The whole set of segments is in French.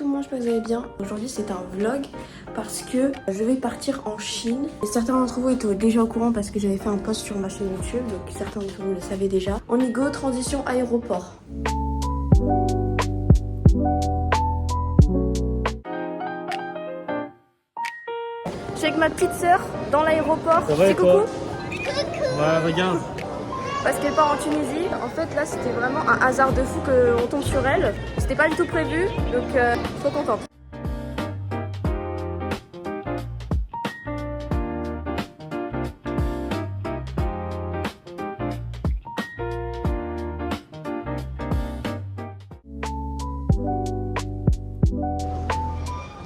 tout le monde, j'espère que vous allez bien. Aujourd'hui c'est un vlog parce que je vais partir en Chine. Et certains d'entre vous étaient déjà au courant parce que j'avais fait un post sur ma chaîne YouTube, donc certains d'entre vous le savaient déjà. On y go, transition aéroport. Je suis avec ma petite sœur dans l'aéroport. C'est coucou. Ouais, regarde. Parce qu'elle part en Tunisie. En fait là c'était vraiment un hasard de fou qu'on tombe sur elle. C'était pas du tout prévu, donc trop contente.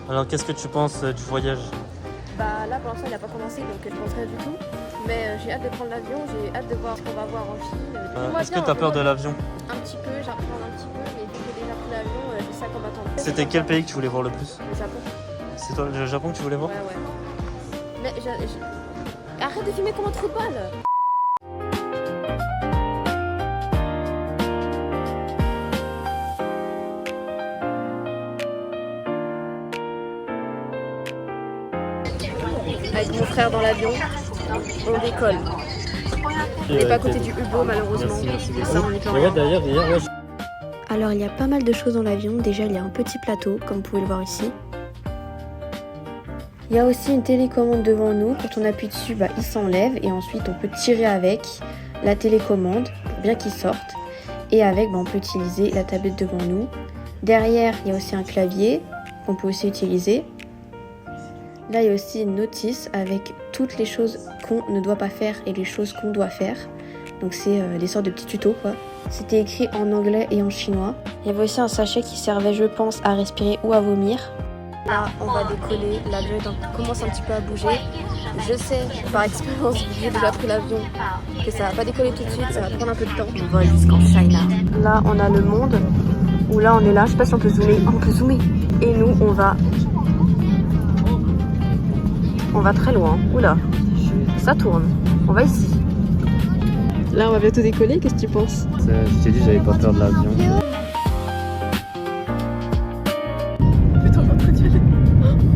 Alors, qu'est-ce que tu penses du voyage? Bah là pour l'instant il n'a pas commencé donc je pense rien du tout. Mais j'ai hâte de prendre l'avion, j'ai hâte de voir ce qu'on va voir en Chine. Est-ce que tu as peur de l'avion? Un petit peu, j'appréhende un petit peu, mais vu que j'ai déjà pris l'avion, je sais à quoi m'attendre. C'était quel pays que tu voulais voir le plus? Le Japon. C'est toi le Japon que tu voulais voir? Ouais. Mais arrête de filmer comme un trou de balle. Avec mon frère dans l'avion, on décolle. On n'est pas à côté du Hugo malheureusement. Merci. Ça, on y peut rien. Regarde derrière, ouais. Alors il y a pas mal de choses dans l'avion. Déjà il y a un petit plateau comme vous pouvez le voir ici. Il y a aussi une télécommande devant nous. Quand on appuie dessus, il s'enlève et ensuite on peut tirer avec la télécommande pour bien qu'il sorte. Et avec, on peut utiliser la tablette devant nous. Derrière il y a aussi un clavier qu'on peut aussi utiliser. Là, il y a aussi une notice avec toutes les choses qu'on ne doit pas faire et les choses qu'on doit faire. Donc c'est des sortes de petits tutos quoi. C'était écrit en anglais et en chinois. Il y avait aussi un sachet qui servait, je pense, à respirer ou à vomir. Là, on va décoller. L'avion commence un petit peu à bouger. Je sais par expérience, j'ai déjà pris l'avion, que ça va pas décoller tout de suite, ça va prendre un peu de temps. On va jusqu'en China. Là, on a le monde. Où là, on est là. Je sais pas si on peut zoomer. On peut zoomer. Et nous, on va très loin. Oula, ça tourne. On va ici. Là, on va bientôt décoller. Qu'est-ce que tu penses? Je t'ai dit, j'avais pas peur de l'avion. Putain, on est en train d'y aller.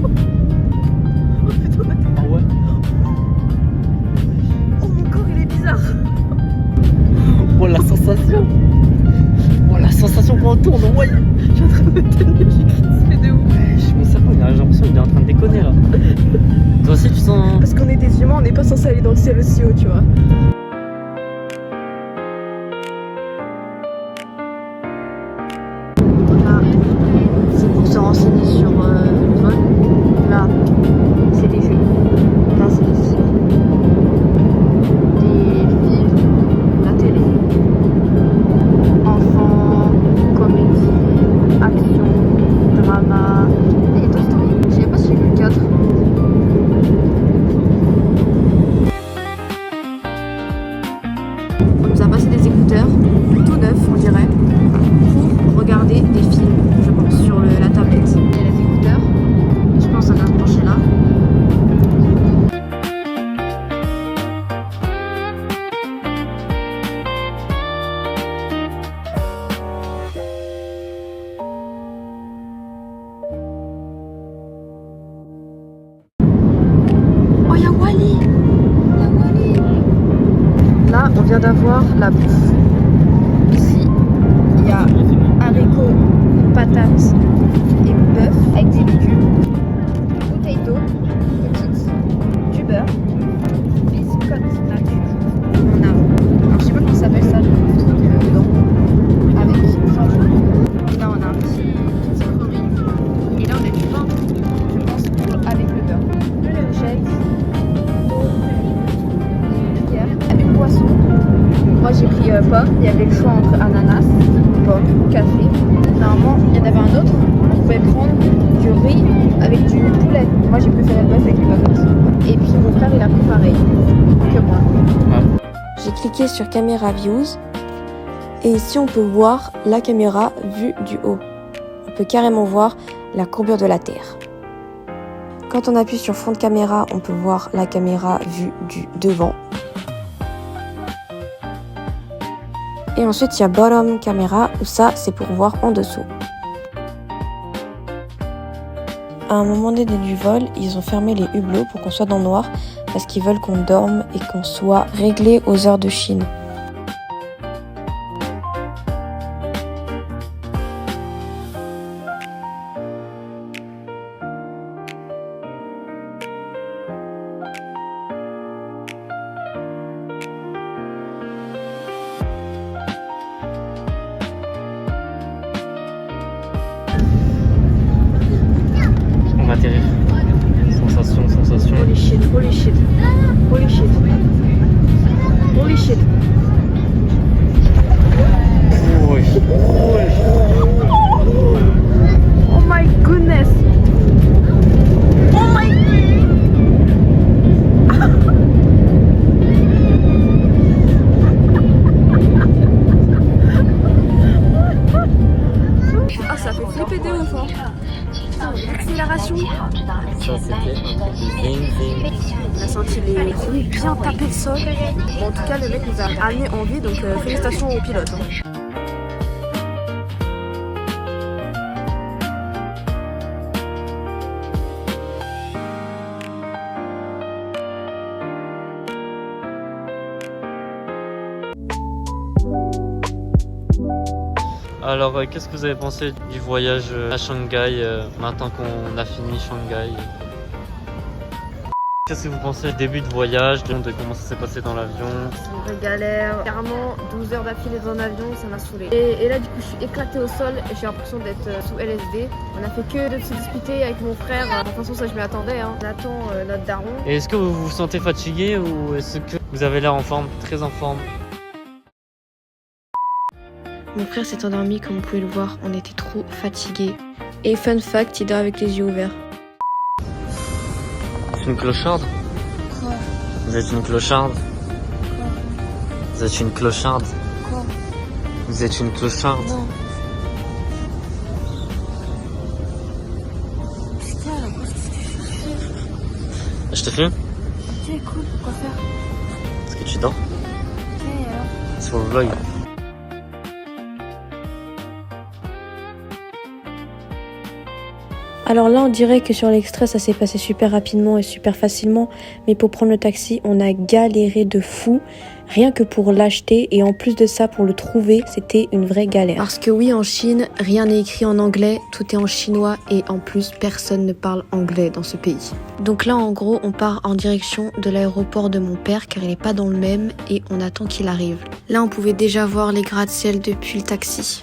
Oh putain, Ah ouais? oh mon corps, il est bizarre. Oh la sensation! Oh la sensation quand on tourne, ouais! Je suis en train de me tenir, c'est de ouf. Mais ça va, j'ai l'impression qu'il est en train de déconner là. Toi aussi tu sens... Parce qu'on est des humains, on n'est pas censé aller dans le ciel aussi haut, tu vois. Là, c'est pour se renseigner sur le vol. Là, c'est des jeux. Là, c'est des films. Des films, la télé. Enfants, comédie, action, drama. Et Toy Story, je sais pas si j'ai vu le 4. On nous a passé des écouteurs, tout neufs on dirait, pour regarder des films, je pense, sur la tablette. Il y a les écouteurs, je pense qu'on va se brancher là. Oh, il y a Wally! Là, on vient d'avoir la bouffe. Ici, il y a haricots, patates et bœuf avec des légumes, potato, petites, du beurre, biscotte nature. On a, alors je sais pas comment ça s'appelle ça, le truc dedans, avec jambon. Là, on a un petit curry. Et là, on a du pain, je pense, avec le beurre. Le shake. Avec boisson. Moi j'ai pris pomme, il y avait le choix entre ananas, pomme, café. Normalement il y en avait un autre, on pouvait prendre du riz avec du poulet. Moi j'ai préféré le bœuf avec les patates. Et puis mon frère il a pris pareil que moi. J'ai cliqué sur caméra views et ici on peut voir la caméra vue du haut. On peut carrément voir la courbure de la Terre. Quand on appuie sur fond de caméra, on peut voir la caméra vue du devant. Et ensuite, il y a bottom caméra, où ça, c'est pour voir en dessous. À un moment donné du vol, ils ont fermé les hublots pour qu'on soit dans le noir parce qu'ils veulent qu'on dorme et qu'on soit réglé aux heures de Chine. On va atterrir. Sensation, sensation. Holy shit, holy shit, holy shit, holy shit. Oui. Oh my goodness. Oh my. Ah, ça fait flipper de ouf, hein. L'accélération. Ça c'était un truc de zing zing. On a senti les roues bien taper le sol. Bon, en tout cas, le mec nous a amené en vie, donc félicitations au pilote. Hein. Alors, qu'est-ce que vous avez pensé du voyage à Shanghai maintenant qu'on a fini Shanghai? Qu'est-ce que vous pensez du début de voyage, de comment ça s'est passé dans l'avion? C'est une vraie galère. Carrément, 12 heures d'affilée dans l'avion, ça m'a saoulé. Et là, du coup, je suis éclatée au sol et j'ai l'impression d'être sous LSD. On a fait que de se disputer avec mon frère. De toute façon, ça, je m'y attendais. Hein. On attend notre daron. Et est-ce que vous vous sentez fatigué ou est-ce que vous avez l'air en forme, très en forme? Mon frère s'est endormi, comme vous pouvez le voir. On était trop fatigués. Et fun fact, il dort avec les yeux ouverts. C'est une clocharde? Quoi? Vous êtes une clocharde? Quoi? Vous êtes une clocharde? Quoi? Vous êtes une clocharde? Non. Putain, qu'est-ce que tu fais? Je te filme? Ok, cool. Quoi faire? Est-ce que tu dors? Ok, alors. C'est pour le vlog. Alors là, on dirait que sur l'extrait, ça s'est passé super rapidement et super facilement. Mais pour prendre le taxi, on a galéré de fou. Rien que pour l'acheter et en plus de ça, pour le trouver, c'était une vraie galère. Parce que oui, en Chine, rien n'est écrit en anglais, tout est en chinois et en plus, personne ne parle anglais dans ce pays. Donc là, en gros, on part en direction de l'aéroport de mon père car il n'est pas dans le même et on attend qu'il arrive. Là, on pouvait déjà voir les gratte-ciel depuis le taxi.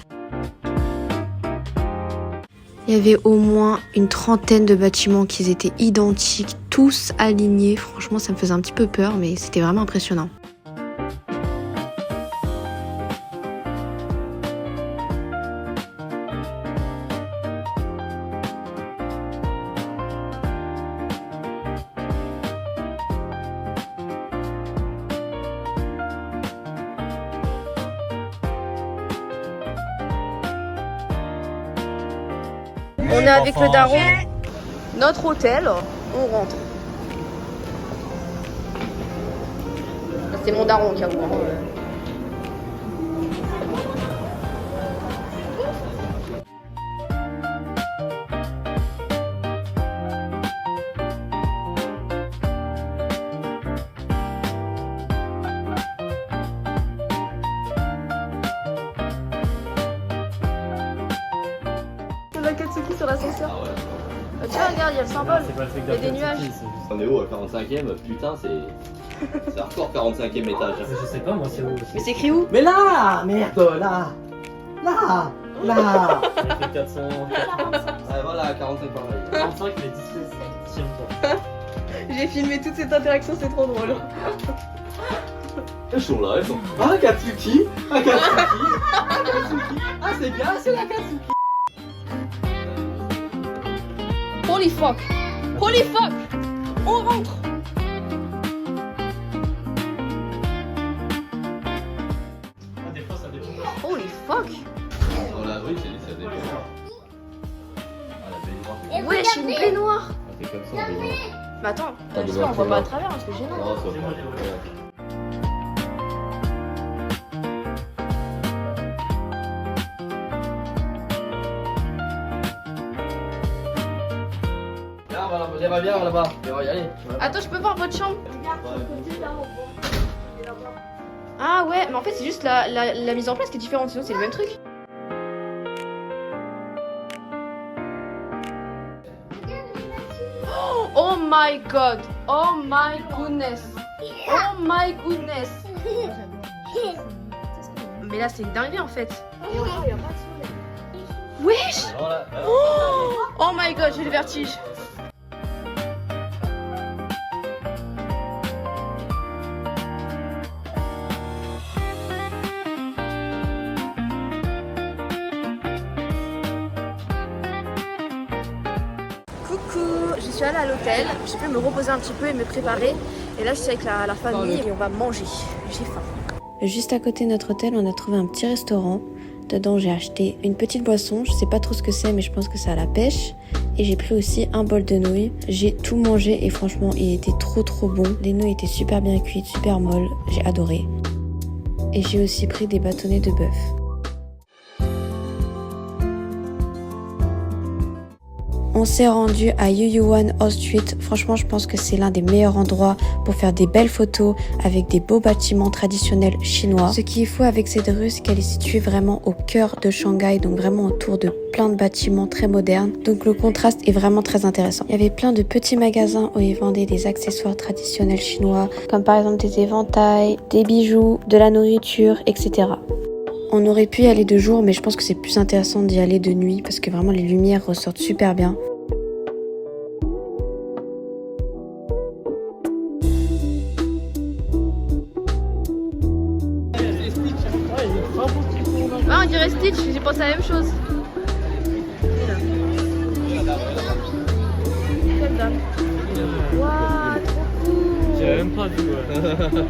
Il y avait au moins une trentaine de bâtiments qui étaient identiques, tous alignés. Franchement, ça me faisait un petit peu peur, mais c'était vraiment impressionnant. On est avec le daron, notre hôtel, on rentre. C'est mon daron qui a ouvert. Katsuki sur l'ascenseur. Ah ouais. Tiens, regarde, il y a le symbole. Il y a des nuages. On est où à 45ème? Putain, c'est hardcore 45ème étage. Je sais pas, moi c'est où? Mais c'est écrit où? Mais là, merde, là, là. Il fait 400. Ouais, voilà, 45 pareil. 45 mais 17 tour. J'ai filmé toute cette interaction, c'est trop drôle. Elles sont là, elles sont. Ah, Katsuki! Ah, Katsuki! Ah, Katsuki! Ah, c'est bien, c'est la Katsuki! Holy fuck! Holy fuck! On rentre! Des fois ça dépend. Holy fuck! Dans la rue, ça dépend. Ah, la baignoire. Wesh, une baignoire! On fait comme ça, on baignoire. Mais attends, T'as j'espère besoin on de voit toi. pas à travers, parce que j'ai gênant. Non, c'est pas. Viens là-bas. On va y aller. Attends, je peux voir votre chambre? Ah ouais, mais en fait c'est juste la mise en place qui est différente, sinon c'est le même truc. Oh my god! Oh my goodness! Oh my goodness! Mais là c'est une dinguerie en fait. Wesh! Oh my god, j'ai le vertige. Coucou, je suis allée à l'hôtel, j'ai pu me reposer un petit peu et me préparer. Et là je suis avec la famille et on va manger. J'ai faim. Juste à côté de notre hôtel, on a trouvé un petit restaurant. Dedans j'ai acheté une petite boisson, je sais pas trop ce que c'est mais je pense que c'est à la pêche. Et j'ai pris aussi un bol de nouilles. J'ai tout mangé et franchement il était trop bon. Les nouilles étaient super bien cuites, super molles, j'ai adoré. Et j'ai aussi pris des bâtonnets de bœuf. On s'est rendu à Yuyuan Hall Street. Franchement, je pense que c'est l'un des meilleurs endroits pour faire des belles photos avec des beaux bâtiments traditionnels chinois. Ce qui est fou avec cette rue, c'est qu'elle est située vraiment au cœur de Shanghai, donc vraiment autour de plein de bâtiments très modernes. Donc le contraste est vraiment très intéressant. Il y avait plein de petits magasins où ils vendaient des accessoires traditionnels chinois, comme par exemple des éventails, des bijoux, de la nourriture, etc. On aurait pu y aller de jour, mais je pense que c'est plus intéressant d'y aller de nuit parce que vraiment les lumières ressortent super bien. Ah, on dirait Stitch, j'ai pensé à la même chose. Quelle dame. Waouh, trop cool. J'ai même pas vu. Ouais.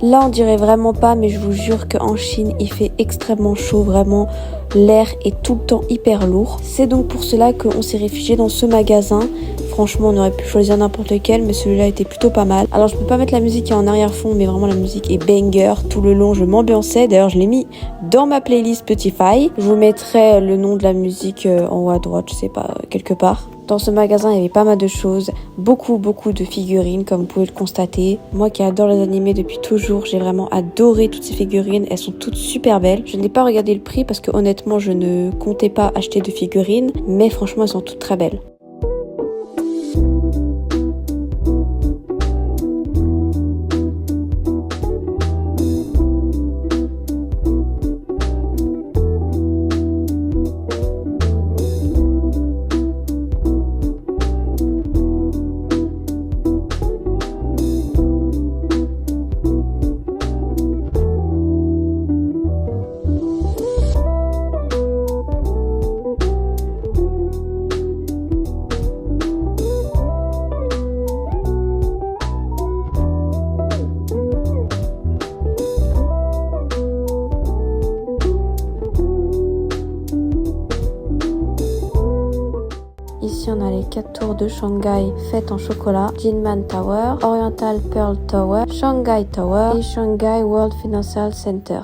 Là on dirait vraiment pas, mais je vous jure qu'en Chine il fait extrêmement chaud, vraiment l'air est tout le temps hyper lourd. C'est donc pour cela qu'on s'est réfugié dans ce magasin. Franchement on aurait pu choisir n'importe lequel, mais celui-là était plutôt pas mal. Alors je peux pas mettre la musique qui est en arrière-fond, mais vraiment la musique est banger. Tout le long je m'ambiançais, d'ailleurs je l'ai mis dans ma playlist Spotify. Je vous mettrai le nom de la musique en haut à droite, je sais pas, quelque part. Dans ce magasin, il y avait pas mal de choses, beaucoup de figurines comme vous pouvez le constater. Moi qui adore les animés depuis toujours, j'ai vraiment adoré toutes ces figurines, elles sont toutes super belles. Je n'ai pas regardé le prix parce que honnêtement, je ne comptais pas acheter de figurines, mais franchement, elles sont toutes très belles. Ici, on a les 4 tours de Shanghai faites en chocolat, Jinmen Tower, Oriental Pearl Tower, Shanghai Tower et Shanghai World Financial Center.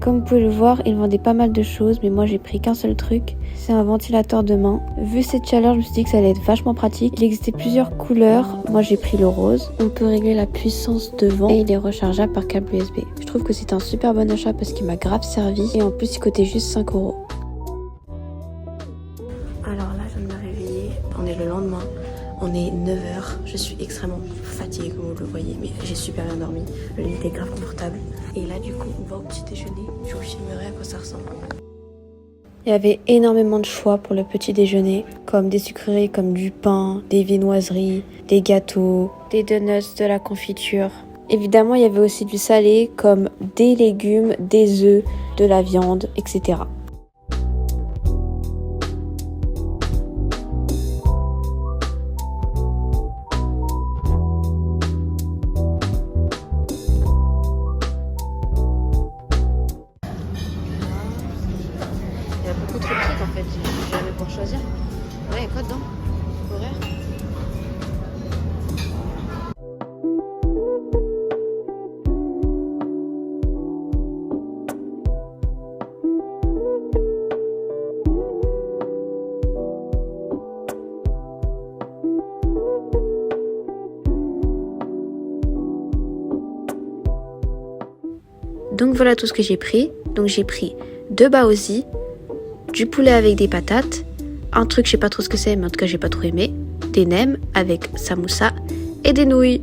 Comme vous pouvez le voir, ils vendaient pas mal de choses, mais moi j'ai pris qu'un seul truc, c'est un ventilateur de main. Vu cette chaleur, je me suis dit que ça allait être vachement pratique. Il existait plusieurs couleurs, moi j'ai pris le rose. On peut régler la puissance de vent et il est rechargeable par câble USB. Je trouve que c'est un super bon achat parce qu'il m'a grave servi et en plus il coûtait juste 5 €. Alors là, je viens de me réveiller, on est le lendemain. On est 9h, je suis extrêmement fatiguée comme vous le voyez, mais j'ai super bien dormi. Le lit était grave confortable. Et là du coup, on va au petit déjeuner. Je vous filmerai à quoi ça ressemble. Il y avait énormément de choix pour le petit déjeuner, comme des sucreries comme du pain, des viennoiseries, des gâteaux, des donuts, de la confiture. Évidemment, il y avait aussi du salé comme des légumes, des œufs, de la viande, etc. Donc voilà tout ce que j'ai pris. Donc j'ai pris 2 baozi, du poulet avec des patates, un truc je sais pas trop ce que c'est mais en tout cas j'ai pas trop aimé, des nems avec samoussa et des nouilles.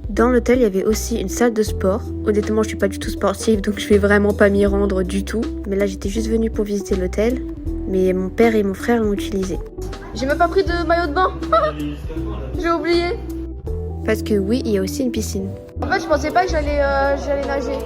Dans l'hôtel il y avait aussi une salle de sport. Honnêtement je suis pas du tout sportive donc je vais vraiment pas m'y rendre du tout. Mais là j'étais juste venue pour visiter l'hôtel. Mais mon père et mon frère l'ont utilisé. J'ai même pas pris de maillot de bain. J'ai oublié. Parce que oui il y a aussi une piscine. En fait je pensais pas que j'allais nager.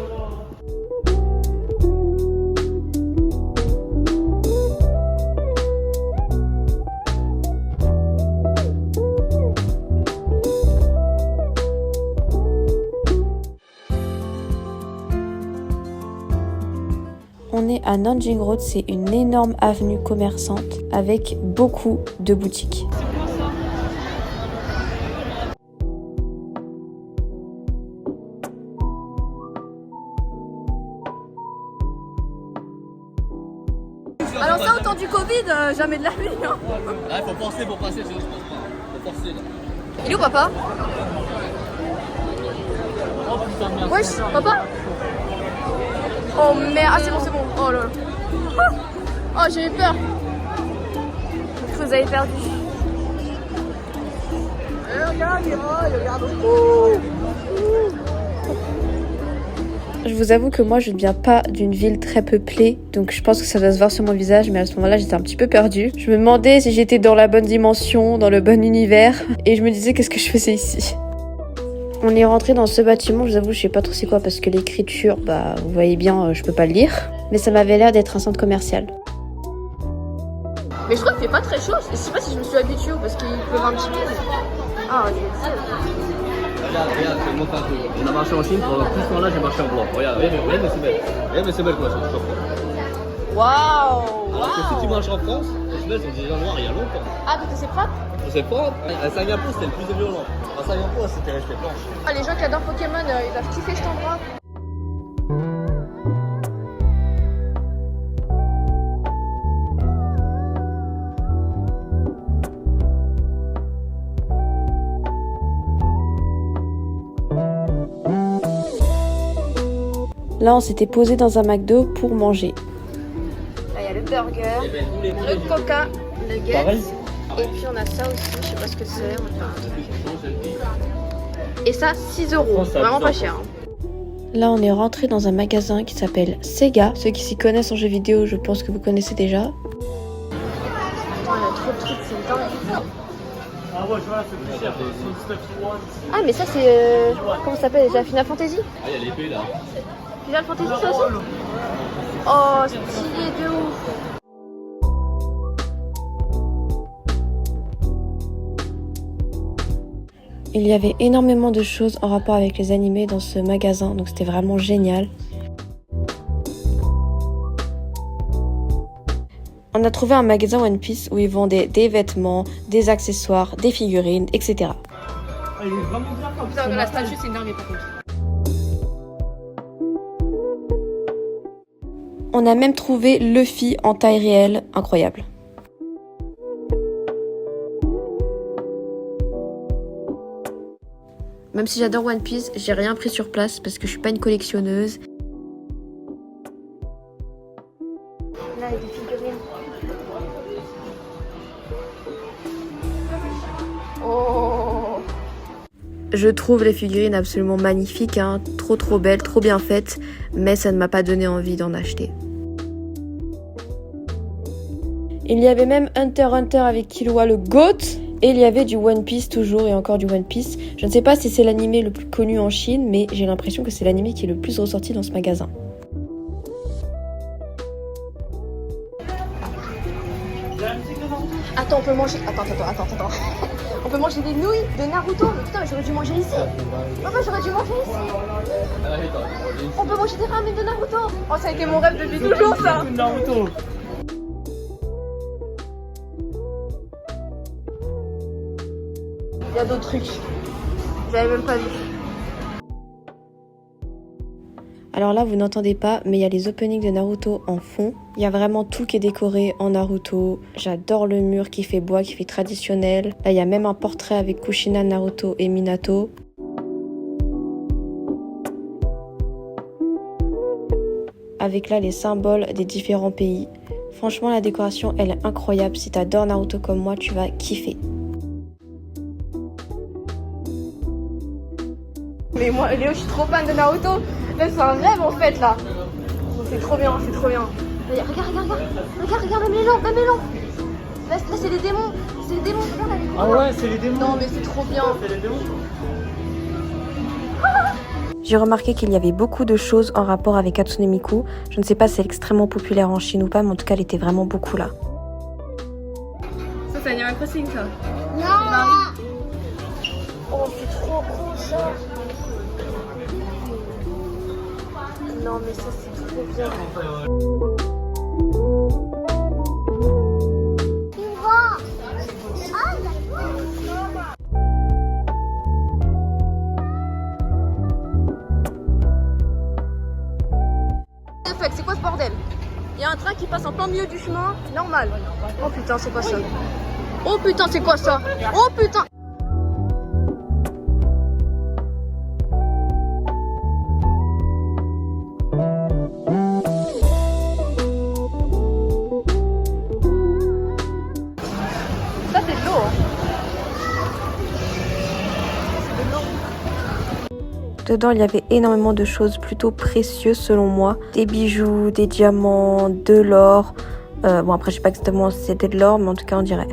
On est à Nanjing Road, c'est une énorme avenue commerçante avec beaucoup de boutiques. Alors ça, au temps du Covid, jamais de la vie. Hein. Là, faut forcer pour passer, sinon je pense pas. Faut forcer là. Il est où papa? Wesh, papa? Oh merde, ah c'est bon, oh là là. Oh j'ai eu peur. Vous avez perdu. Je vous avoue que moi je ne viens pas d'une ville très peuplée, donc je pense que ça doit se voir sur mon visage, mais à ce moment-là j'étais un petit peu perdue. Je me demandais si j'étais dans la bonne dimension, dans le bon univers, et je me disais qu'est-ce que je faisais ici. On est rentré dans ce bâtiment, je vous avoue je sais pas trop c'est quoi parce que l'écriture, bah vous voyez bien je peux pas le lire, mais ça m'avait l'air d'être un centre commercial. Mais je crois qu'il fait pas très chaud, je sais pas si je me suis habituée ou parce qu'il pleut un petit peu. Ah Regarde, c'est le mot partout. On a marché en Chine, pendant tout ce temps-là j'ai marché en blanc. Regarde, mais c'est belle quoi, c'est trop fort. Waouh! Alors que si tu marches en France, les semelles sont déjà noires il y a longtemps. Ah donc c'est propre? C'est propre. À Singapour c'était le plus violent. À Singapour c'était resté blanche. Ah les gens qui adorent Pokémon, ils doivent kiffer cet endroit. Là, on s'était posé dans un McDo pour manger. Là, il y a le burger, le coca, le nuggets. Et puis on a ça aussi, je sais pas ce que c'est. Et ça, 6 €. Vraiment pas cher. Là, on est rentré dans un magasin qui s'appelle Sega. Ceux qui s'y connaissent en jeux vidéo, je pense que vous connaissez déjà. Putain, il y a trop de trucs, c'est dingue. Ah ouais, je vois, c'est plus cher. Ah, mais ça, c'est. Comment ça s'appelle déjà? Final Fantasy? Ah, il y a l'épée là. Final Fantasy, ça aussi? Oh, stylé de ouf! Il y avait énormément de choses en rapport avec les animés dans ce magasin, donc c'était vraiment génial. On a trouvé un magasin One Piece où ils vendaient des vêtements, des accessoires, des figurines, etc. Il est vraiment bien comme ça. La statue, c'est énorme par contre. On a même trouvé Luffy en taille réelle, incroyable. Même si j'adore One Piece, j'ai rien pris sur place parce que je suis pas une collectionneuse. Là, il y a des figurines. Oh! Je trouve les figurines absolument magnifiques, hein. Trop belles, trop bien faites, mais ça ne m'a pas donné envie d'en acheter. Il y avait même Hunter x Hunter avec Killua le GOAT. Et il y avait du One Piece toujours et encore du One Piece. Je ne sais pas si c'est l'anime le plus connu en Chine, mais j'ai l'impression que c'est l'anime qui est le plus ressorti dans ce magasin. Attends, on peut manger... Attends. On peut manger des nouilles de Naruto. Mais putain, mais j'aurais dû manger ici. Papa, j'aurais dû manger ici. On peut manger des ramen de Naruto. Oh, ça a été mon rêve depuis toujours, ça. Naruto. Il y a d'autres trucs. J'avais même pas vu. Alors là, vous n'entendez pas, mais il y a les openings de Naruto en fond. Il y a vraiment tout qui est décoré en Naruto. J'adore le mur qui fait bois, qui fait traditionnel. Là, il y a même un portrait avec Kushina, Naruto et Minato. avec là les symboles des différents pays. Franchement, la décoration, elle est incroyable. Si t'adores Naruto comme moi, tu vas kiffer. Mais moi, Léo, je suis trop fan de Naruto. Là, c'est un rêve en fait là. C'est trop bien, c'est trop bien. Regarde, même les lampes, Là, c'est les démons, regarde avec moi. Ah ouais, c'est les démons. Non, mais c'est trop bien. C'est les démons. J'ai remarqué qu'il y avait beaucoup de choses en rapport avec Hatsune Miku. Je ne sais pas si c'est extrêmement populaire en Chine ou pas, mais en tout cas, elle était vraiment beaucoup là. Ça, c'est Animal Crossing ça. Oh, c'est trop cool ça. Non, mais ça, c'est trop bien. C'est quoi ce bordel? Il y a un train qui passe en plein milieu du chemin, normal. Oh putain, c'est quoi ça? Oh putain, c'est quoi ça? Oh putain! Ça, c'est de l'eau. Dedans, il y avait énormément de choses plutôt précieuses selon moi. Des bijoux, des diamants, de l'or. Bon, après, je sais pas exactement si c'était de l'or, mais en tout cas, on dirait.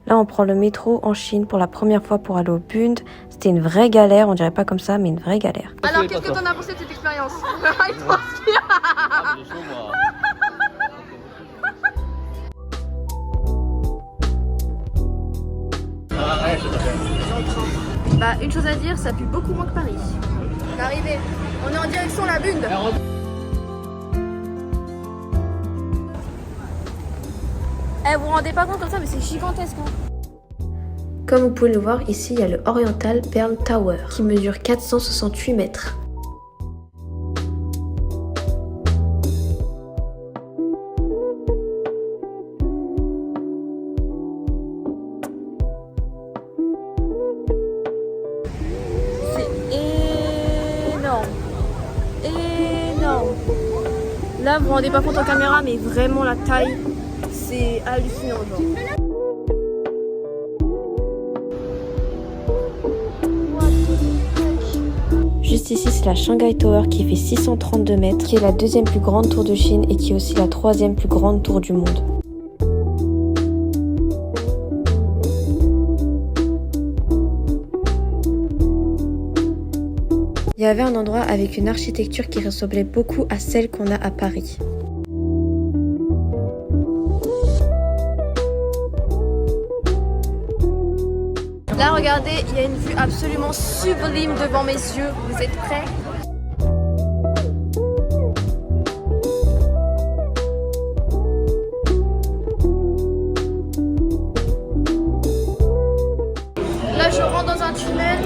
Là, on prend le métro en Chine pour la première fois pour aller au Bund. C'était une vraie galère, on dirait pas comme ça, mais une vraie galère. Alors, qu'est-ce que t'en as pensé de cette expérience? Il Bah, une chose à dire, ça pue beaucoup moins que Paris. On est arrivé, on est en direction la Bund. Eh, vous vous rendez pas compte comme ça, mais c'est gigantesque. Hein. Comme vous pouvez le voir, ici, il y a le Oriental Pearl Tower, qui mesure 468 mètres. Énorme. Là, vous vous rendez pas compte en caméra, mais vraiment la taille, c'est hallucinant. Genre. Juste ici, c'est la Shanghai Tower qui fait 632 mètres, qui est la deuxième plus grande tour de Chine et qui est aussi la troisième plus grande tour du monde. Il y avait un endroit avec une architecture qui ressemblait beaucoup à celle qu'on a à Paris. Là, regardez, il y a une vue absolument sublime devant mes yeux. Vous êtes prêts? Là, je rentre dans un tunnel.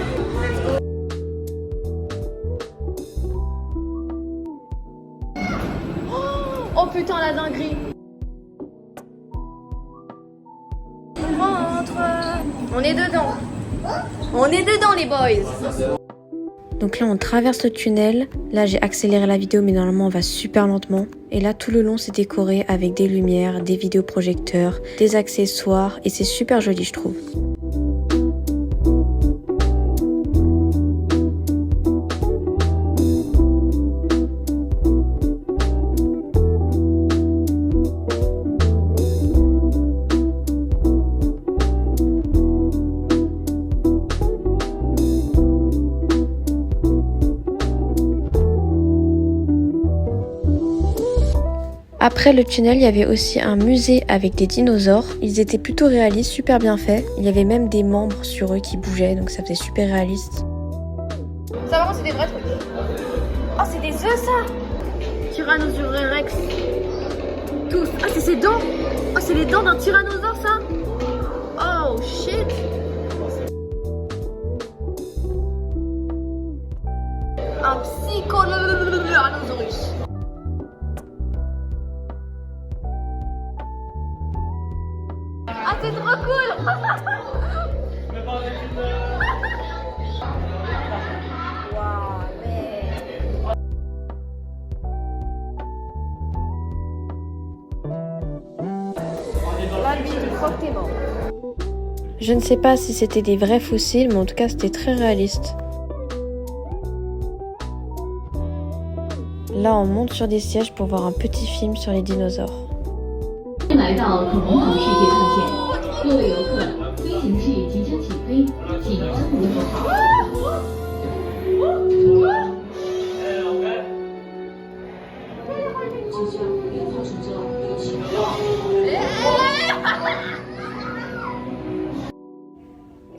Oh putain, la dinguerie! On rentre! On est dedans! On est dedans, les boys! Donc là, on traverse le tunnel. Là, j'ai accéléré la vidéo, mais normalement, on va super lentement. Et là, tout le long, c'est décoré avec des lumières, des vidéoprojecteurs, des accessoires. Et c'est super joli, je trouve. Après le tunnel, il y avait aussi un musée avec des dinosaures. Ils étaient plutôt réalistes, super bien faits. Il y avait même des membres sur eux qui bougeaient, donc ça faisait super réaliste. Ça, vraiment, c'est des vrais trucs. Oh, c'est des œufs, ça! Tyrannosaurus Rex. Tous. Ah, c'est ses dents! Oh, c'est les dents d'un tyrannosaure, ça! Oh, shit! Un psychotyrannosaurus. Ah, c'est trop cool! crois que t'es mort. Je ne sais pas si c'était des vrais fossiles, mais en tout cas c'était très réaliste. Là on monte sur des sièges pour voir un petit film sur les dinosaures. 来到恐龙世界探险，各位游客，飞行器即将起飞，请遵如指好。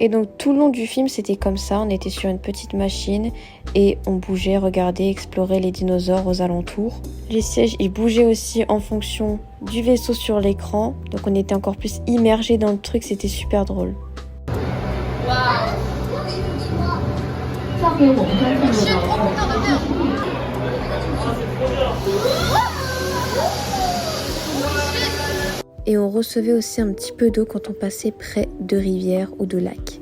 Et donc tout le long du film c'était comme ça, on était sur une petite machine et on bougeait, regardait, explorait les dinosaures aux alentours. Les sièges ils bougeaient aussi en fonction du vaisseau sur l'écran, donc on était encore plus immergés dans le truc, c'était super drôle. 交给我们专项的导游。 Et on recevait aussi un petit peu d'eau quand on passait près de rivières ou de lacs.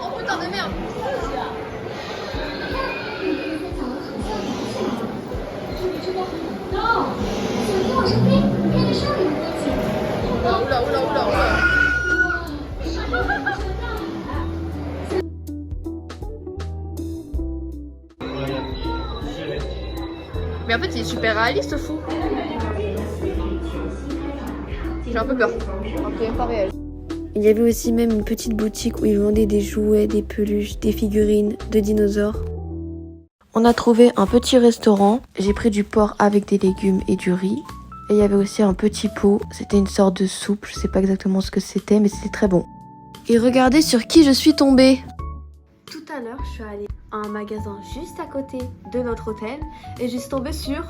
Oh putain de merde. Oula, oula, oula, oula. Mais en fait, il est super réaliste, ce fou. J'ai un peu peur. Ok, pas réel. Il y avait aussi même une petite boutique où ils vendaient des jouets, des peluches, des figurines de dinosaures. On a trouvé un petit restaurant. J'ai pris du porc avec des légumes et du riz. Et il y avait aussi un petit pot. C'était une sorte de soupe. Je sais pas exactement ce que c'était, mais c'était très bon. Et regardez sur qui je suis tombée. Tout à l'heure, je suis allée à un magasin juste à côté de notre hôtel et je suis tombée sur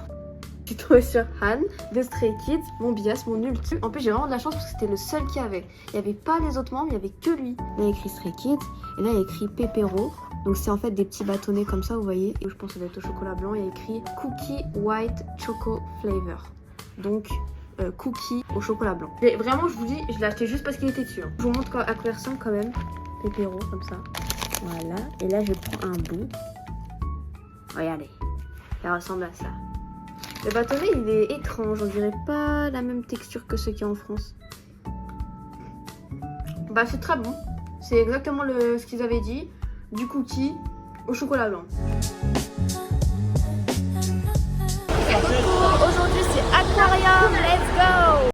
Han, de Stray Kids, mon bias, mon ultime. En plus, j'ai vraiment de la chance parce que c'était le seul qu'il y avait. Il n'y avait pas les autres membres, il n'y avait que lui. Là, il y a écrit Stray Kids et là, il y a écrit Pepero. Donc, c'est en fait des petits bâtonnets comme ça, vous voyez. Et je pense que ça doit être au chocolat blanc. Il y a écrit Cookie White Choco Flavor. Donc, cookie au chocolat blanc. Et vraiment, je vous dis, je l'ai acheté juste parce qu'il était dessus. Je vous montre à quoi il ressemble quand même. Pepero, comme ça. Voilà, et là je prends un bout. Regardez, ça ressemble à ça. Le bâtonnet il est étrange, on dirait pas la même texture que ceux qu'il y a en France. Bah c'est très bon, c'est exactement ce qu'ils avaient dit, du cookie au chocolat blanc. Aujourd'hui c'est aquarium, let's go.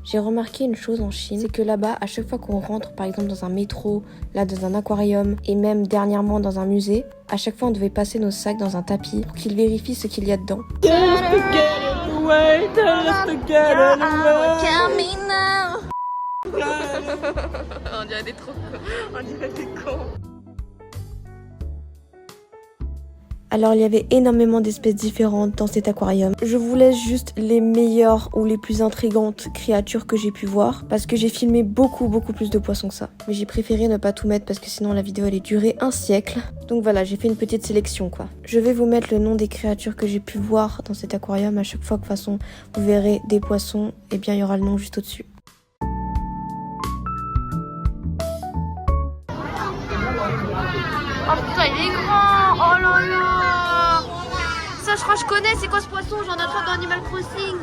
J'ai remarqué une chose en Chine, c'est que là-bas, à chaque fois qu'on rentre, par exemple dans un métro, là dans un aquarium, et même dernièrement dans un musée, à chaque fois on devait passer nos sacs dans un tapis pour qu'ils vérifient ce qu'il y a dedans. On dirait des trop... On dirait des cons. Alors il y avait énormément d'espèces différentes dans cet aquarium. Je vous laisse juste les meilleures ou les plus intrigantes créatures que j'ai pu voir parce que j'ai filmé beaucoup plus de poissons que ça. Mais j'ai préféré ne pas tout mettre parce que sinon la vidéo allait durer un siècle. Donc voilà, j'ai fait une petite sélection quoi. Je vais vous mettre le nom des créatures que j'ai pu voir dans cet aquarium. À chaque fois que de toute façon vous verrez des poissons, et bien il y aura le nom juste au-dessus. Oh putain, il est grand. Oh là là. Ça, je crois que je connais. C'est quoi ce poisson? J'en attrape dans Animal Crossing.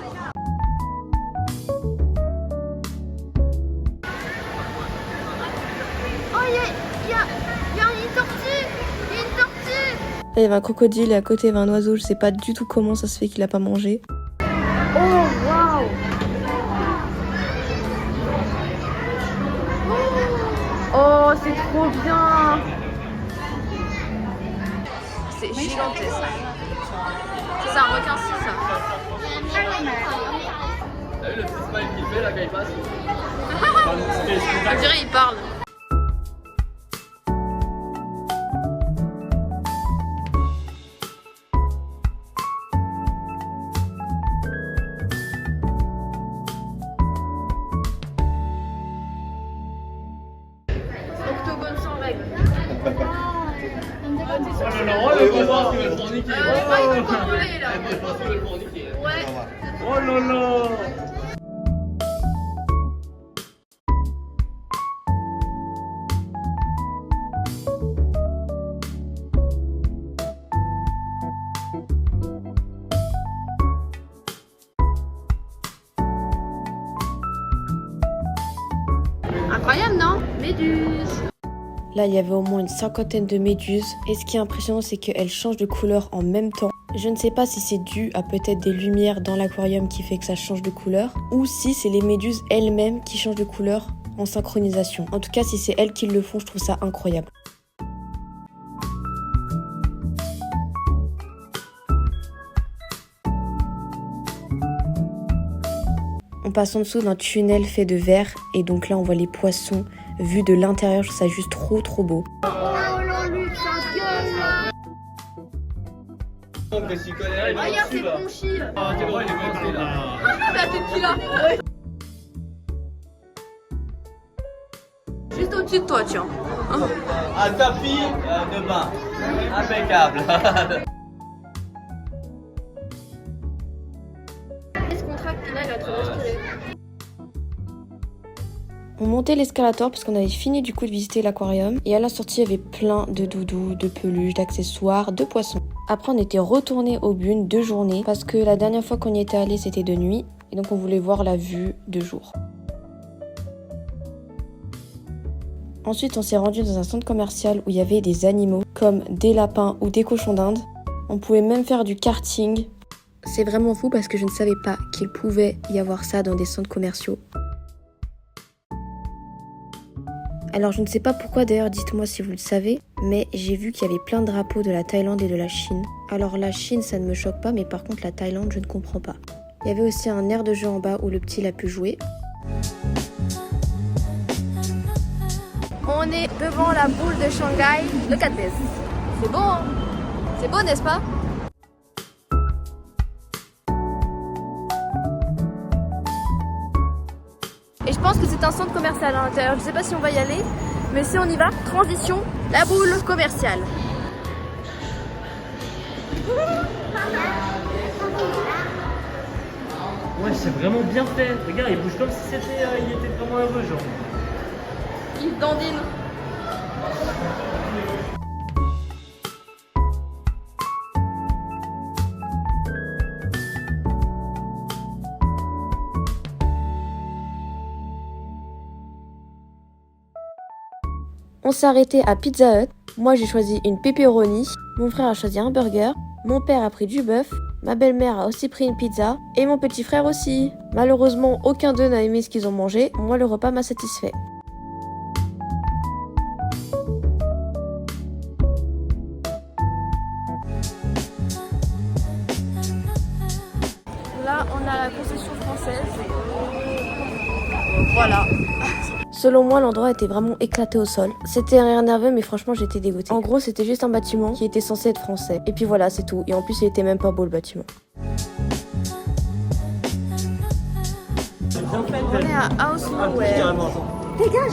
Oh, il y a une tortue. Il y a une tortue. Là, il y avait un crocodile et à côté il y avait un oiseau. Je sais pas du tout comment ça se fait qu'il a pas mangé. Oh, waouh. Oh, c'est trop bien. C'est gigantesque. C'est un requin si ça. T'as vu le petit smile qu'il fait là quand il passe? On dirait il parle. Octogone sans règles. Oh le défense qui veut le forniquer. Il faut couler là. Le défense qui veut le forniquer. Ouais. Oh là là. incroyable, non? Méduse. Là, il y avait au moins une cinquantaine de méduses. Et ce qui est impressionnant, c'est qu'elles changent de couleur en même temps. Je ne sais pas si c'est dû à peut-être des lumières dans l'aquarium qui fait que ça change de couleur, ou si c'est les méduses elles-mêmes qui changent de couleur en synchronisation. En tout cas, si c'est elles qui le font, je trouve ça incroyable. On passe en dessous d'un tunnel fait de verre et donc là on voit les poissons vus de l'intérieur, je trouve ça juste trop beau. Regarde, c'est Ponchi. Ah, t'es drôle, il est monté là. La tête qu'il a. Juste au-dessus de toi, tiens. Un tapis de bain. Impeccable. Est-ce qu'on traque qu'il a, il a trop retiré. On montait l'escalator parce qu'on avait fini du coup de visiter l'aquarium et à la sortie il y avait plein de doudous, de peluches, d'accessoires, de poissons. Après on était retourné au Bune de journée parce que la dernière fois qu'on y était allé c'était de nuit et donc on voulait voir la vue de jour. Ensuite on s'est rendu dans un centre commercial où il y avait des animaux comme des lapins ou des cochons d'Inde. On pouvait même faire du karting. C'est vraiment fou parce que je ne savais pas qu'il pouvait y avoir ça dans des centres commerciaux. Alors je ne sais pas pourquoi d'ailleurs, dites-moi si vous le savez, mais j'ai vu qu'il y avait plein de drapeaux de la Thaïlande et de la Chine. Alors la Chine ça ne me choque pas, mais par contre la Thaïlande je ne comprends pas. Il y avait aussi un aire de jeu en bas où le petit a pu jouer. On est devant la boule de Shanghai. Look at this. C'est beau, hein? C'est beau, n'est-ce pas? Et je pense que c'est un centre commercial à l'intérieur. Je sais pas si on va y aller, mais si on y va, transition, la boule commerciale. Ouais, c'est vraiment bien fait. Regarde, il bouge comme si c'était, il était vraiment heureux, genre. Il dandine. On s'est arrêté à Pizza Hut. Moi j'ai choisi une pepperoni, mon frère a choisi un burger, mon père a pris du bœuf, ma belle-mère a aussi pris une pizza et mon petit frère aussi. Malheureusement aucun d'eux n'a aimé ce qu'ils ont mangé, moi le repas m'a satisfait. Là, on a la concession française. Voilà. Selon moi, l'endroit était vraiment éclaté au sol. C'était rien nerveux, mais franchement, j'étais dégoûtée. En gros, c'était juste un bâtiment qui était censé être français. Et puis voilà, c'est tout. Et en plus, il était même pas beau le bâtiment. On est à House Nowhere. Dégage!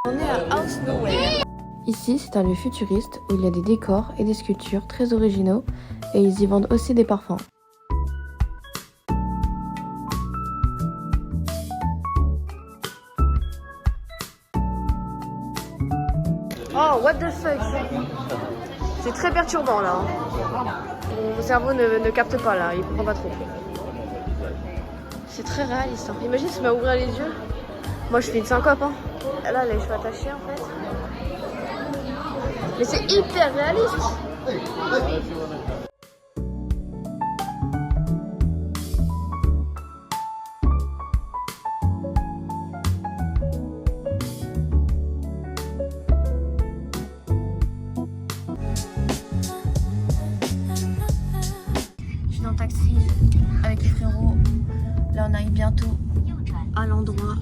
On est à House Nowhere. Ici, c'est un lieu futuriste où il y a des décors et des sculptures très originaux. Et ils y vendent aussi des parfums. Oh, what the fuck? C'est très perturbant là. Mon cerveau ne capte pas là, il comprend pas trop. C'est très réaliste. Hein. Imagine si ça m'a ouvert les yeux. Moi je fais une syncope. Hein. Là, les cheveux attachés en fait. Mais c'est hyper réaliste. Taxi avec les frérots. Là on arrive bientôt à l'endroit.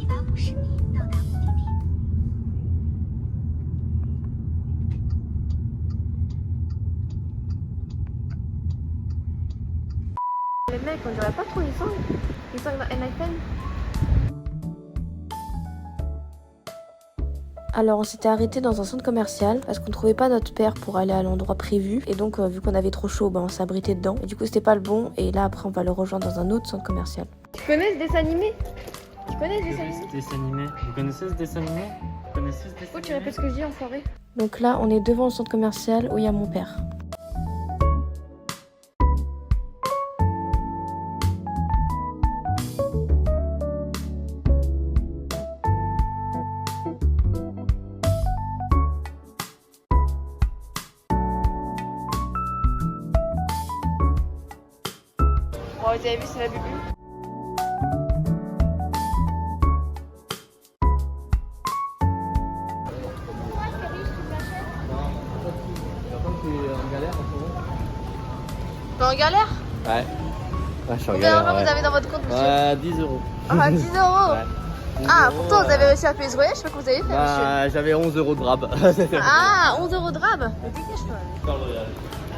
Les mecs on dirait pas trop ils sont dans iPhone. Alors on s'était arrêté dans un centre commercial parce qu'on trouvait pas notre père pour aller à l'endroit prévu et donc vu qu'on avait trop chaud, on s'est abrité dedans et du coup c'était pas le bon et là après on va le rejoindre dans un autre centre commercial. Tu connais ce dessin animé? Tu connais ce dessin animé? Dessin animé. Vous connaissez ce dessin animé? Vous connaissez ce dessin Pourquoi tu animé? répètes ce que je dis enfoiré? Donc là on est devant le centre commercial où il y a mon père. vous avez vu, c'est la bubu. T'es en galère? Ouais. Ouais, je suis en Combien galère. d'argent Ouais. vous avez dans votre compte, monsieur? 10 euros. Ah, 10 euros. Ouais. 10 Ah, euros, pourtant vous avez réussi à payer ce voyage, je sais pas que vous avez fait, monsieur. Bah, j'avais 11 euros de rab. Ah, 11 euros de rab. Mais dégage quand même.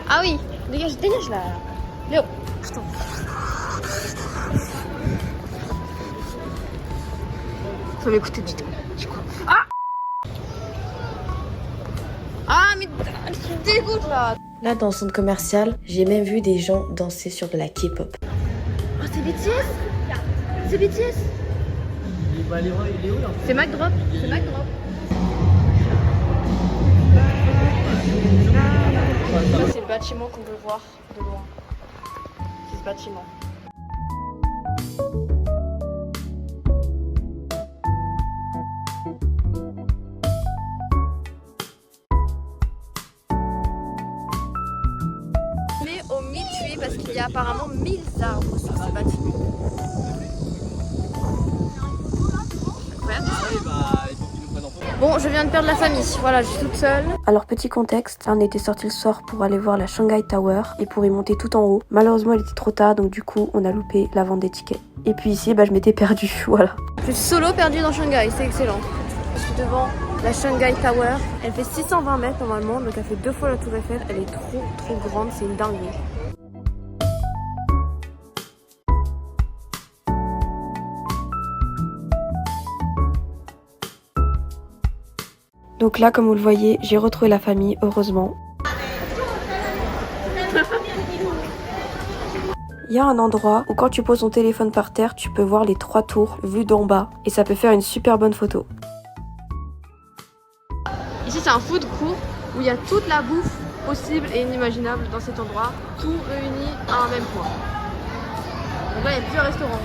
Ah oui, dégage là. Léo. Putain. Faut m'écouter du tout. Ah. Ah, mais tu me dégoûtes là. Là, dans le centre commercial, j'ai même vu des gens danser sur de la K-pop. Oh, c'est BTS. C'est BTS. C'est McDrop. C'est McDrop. Ça, c'est le bâtiment qu'on peut voir de loin. C'est ce bâtiment. Mais au mi-tué parce qu'il y a apparemment 1000 arbres sur ce bâtiment. Bon, je viens de perdre la famille, voilà, je suis toute seule. Alors petit contexte, on était sorti le soir pour aller voir la Shanghai Tower et pour y monter tout en haut. Malheureusement il était trop tard donc du coup on a loupé la vente des tickets. Et puis ici je m'étais perdue, voilà. Je suis solo perdue dans Shanghai, c'est excellent. Je suis devant la Shanghai Tower, elle fait 620 mètres normalement, donc elle fait 2 fois la tour Eiffel, elle est trop grande, c'est une dinguerie. Donc là comme vous le voyez, j'ai retrouvé la famille, heureusement. Il y a un endroit où quand tu poses ton téléphone par terre, tu peux voir les 3 tours vues d'en bas et ça peut faire une super bonne photo. Ici c'est un food court où il y a toute la bouffe possible et inimaginable dans cet endroit, tout réuni à un même point. Donc là il y a plusieurs restaurants.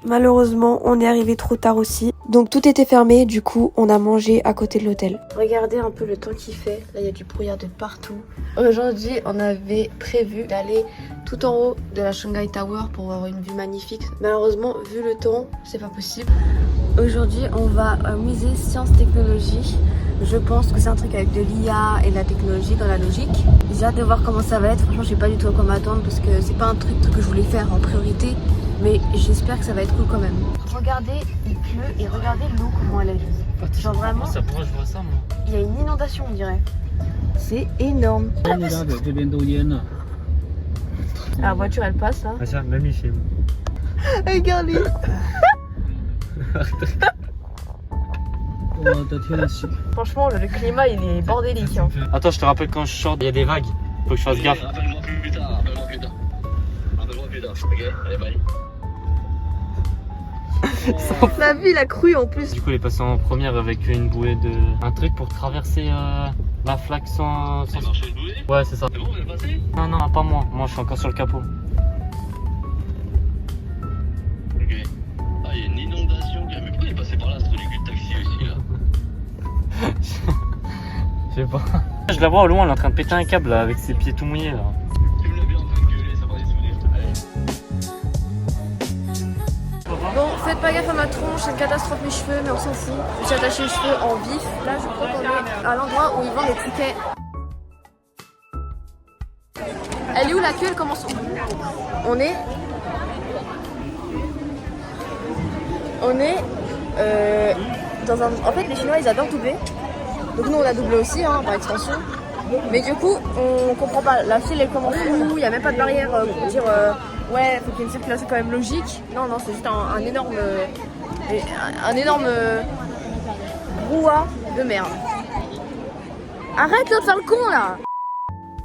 Malheureusement, on est arrivé trop tard aussi. Donc tout était fermé, du coup, on a mangé à côté de l'hôtel. Regardez un peu le temps qu'il fait. Là, il y a du brouillard de partout. Aujourd'hui, on avait prévu d'aller tout en haut de la Shanghai Tower pour avoir une vue magnifique. Malheureusement, vu le temps, c'est pas possible. Aujourd'hui, on va au musée Sciences-Technologie. Je pense que c'est un truc avec de l'IA et de la technologie dans la logique. J'ai hâte de voir comment ça va être. Franchement, je sais pas du tout à quoi m'attendre parce que c'est pas un truc que je voulais faire en priorité. Mais j'espère que ça va être cool quand même. Regardez, il pleut et regardez l'eau comment elle est. Genre vraiment, Ça pourrait, je vois ça, moi. il y a une inondation on dirait. C'est énorme. La voiture elle passe là. Ah, tiens, même il filme. Regardez. Franchement le climat il est bordélique. Hein. Attends, je te rappelle quand je chante, il y a des vagues. Faut que je fasse gaffe. Rappelle-moi plus tard. Ok, allez, bye. La ville a cru en plus. Du coup, il est passé en première avec une bouée de. Un truc pour traverser la flaque sans. C'est marché le bouée? Ouais, c'est ça. C'est bon, on est passé? Non, pas moi. Moi, je suis encore sur le capot. Ok. Ah, il y a une inondation. Mais pourquoi il est passé par là, ce truc de taxi aussi là? Je sais pas. Je la vois au loin, elle est en train de péter un câble là, avec ses pieds tout mouillés là. Tu me l'as bien en train de gueuler, ça va des souvenirs. Bon, faites pas gaffe à ma tronche, c'est une catastrophe mes cheveux, mais on s'en fout. Je me suis attaché les cheveux en vif. Là, je crois qu'on est à l'endroit où ils vendent les tickets. Elle est où la queue? Elle commence où? On est dans un... En fait, les Chinois, ils adorent doubler. Donc nous, on a doublé aussi, hein, par extension. Mais du coup, on comprend pas. La file, elle commence où? Il n'y a même pas de barrière pour dire... Ouais, faut qu'il y ait une circulation quand même logique. Non, c'est juste un énorme brouhaha de merde. Arrête de faire le con là.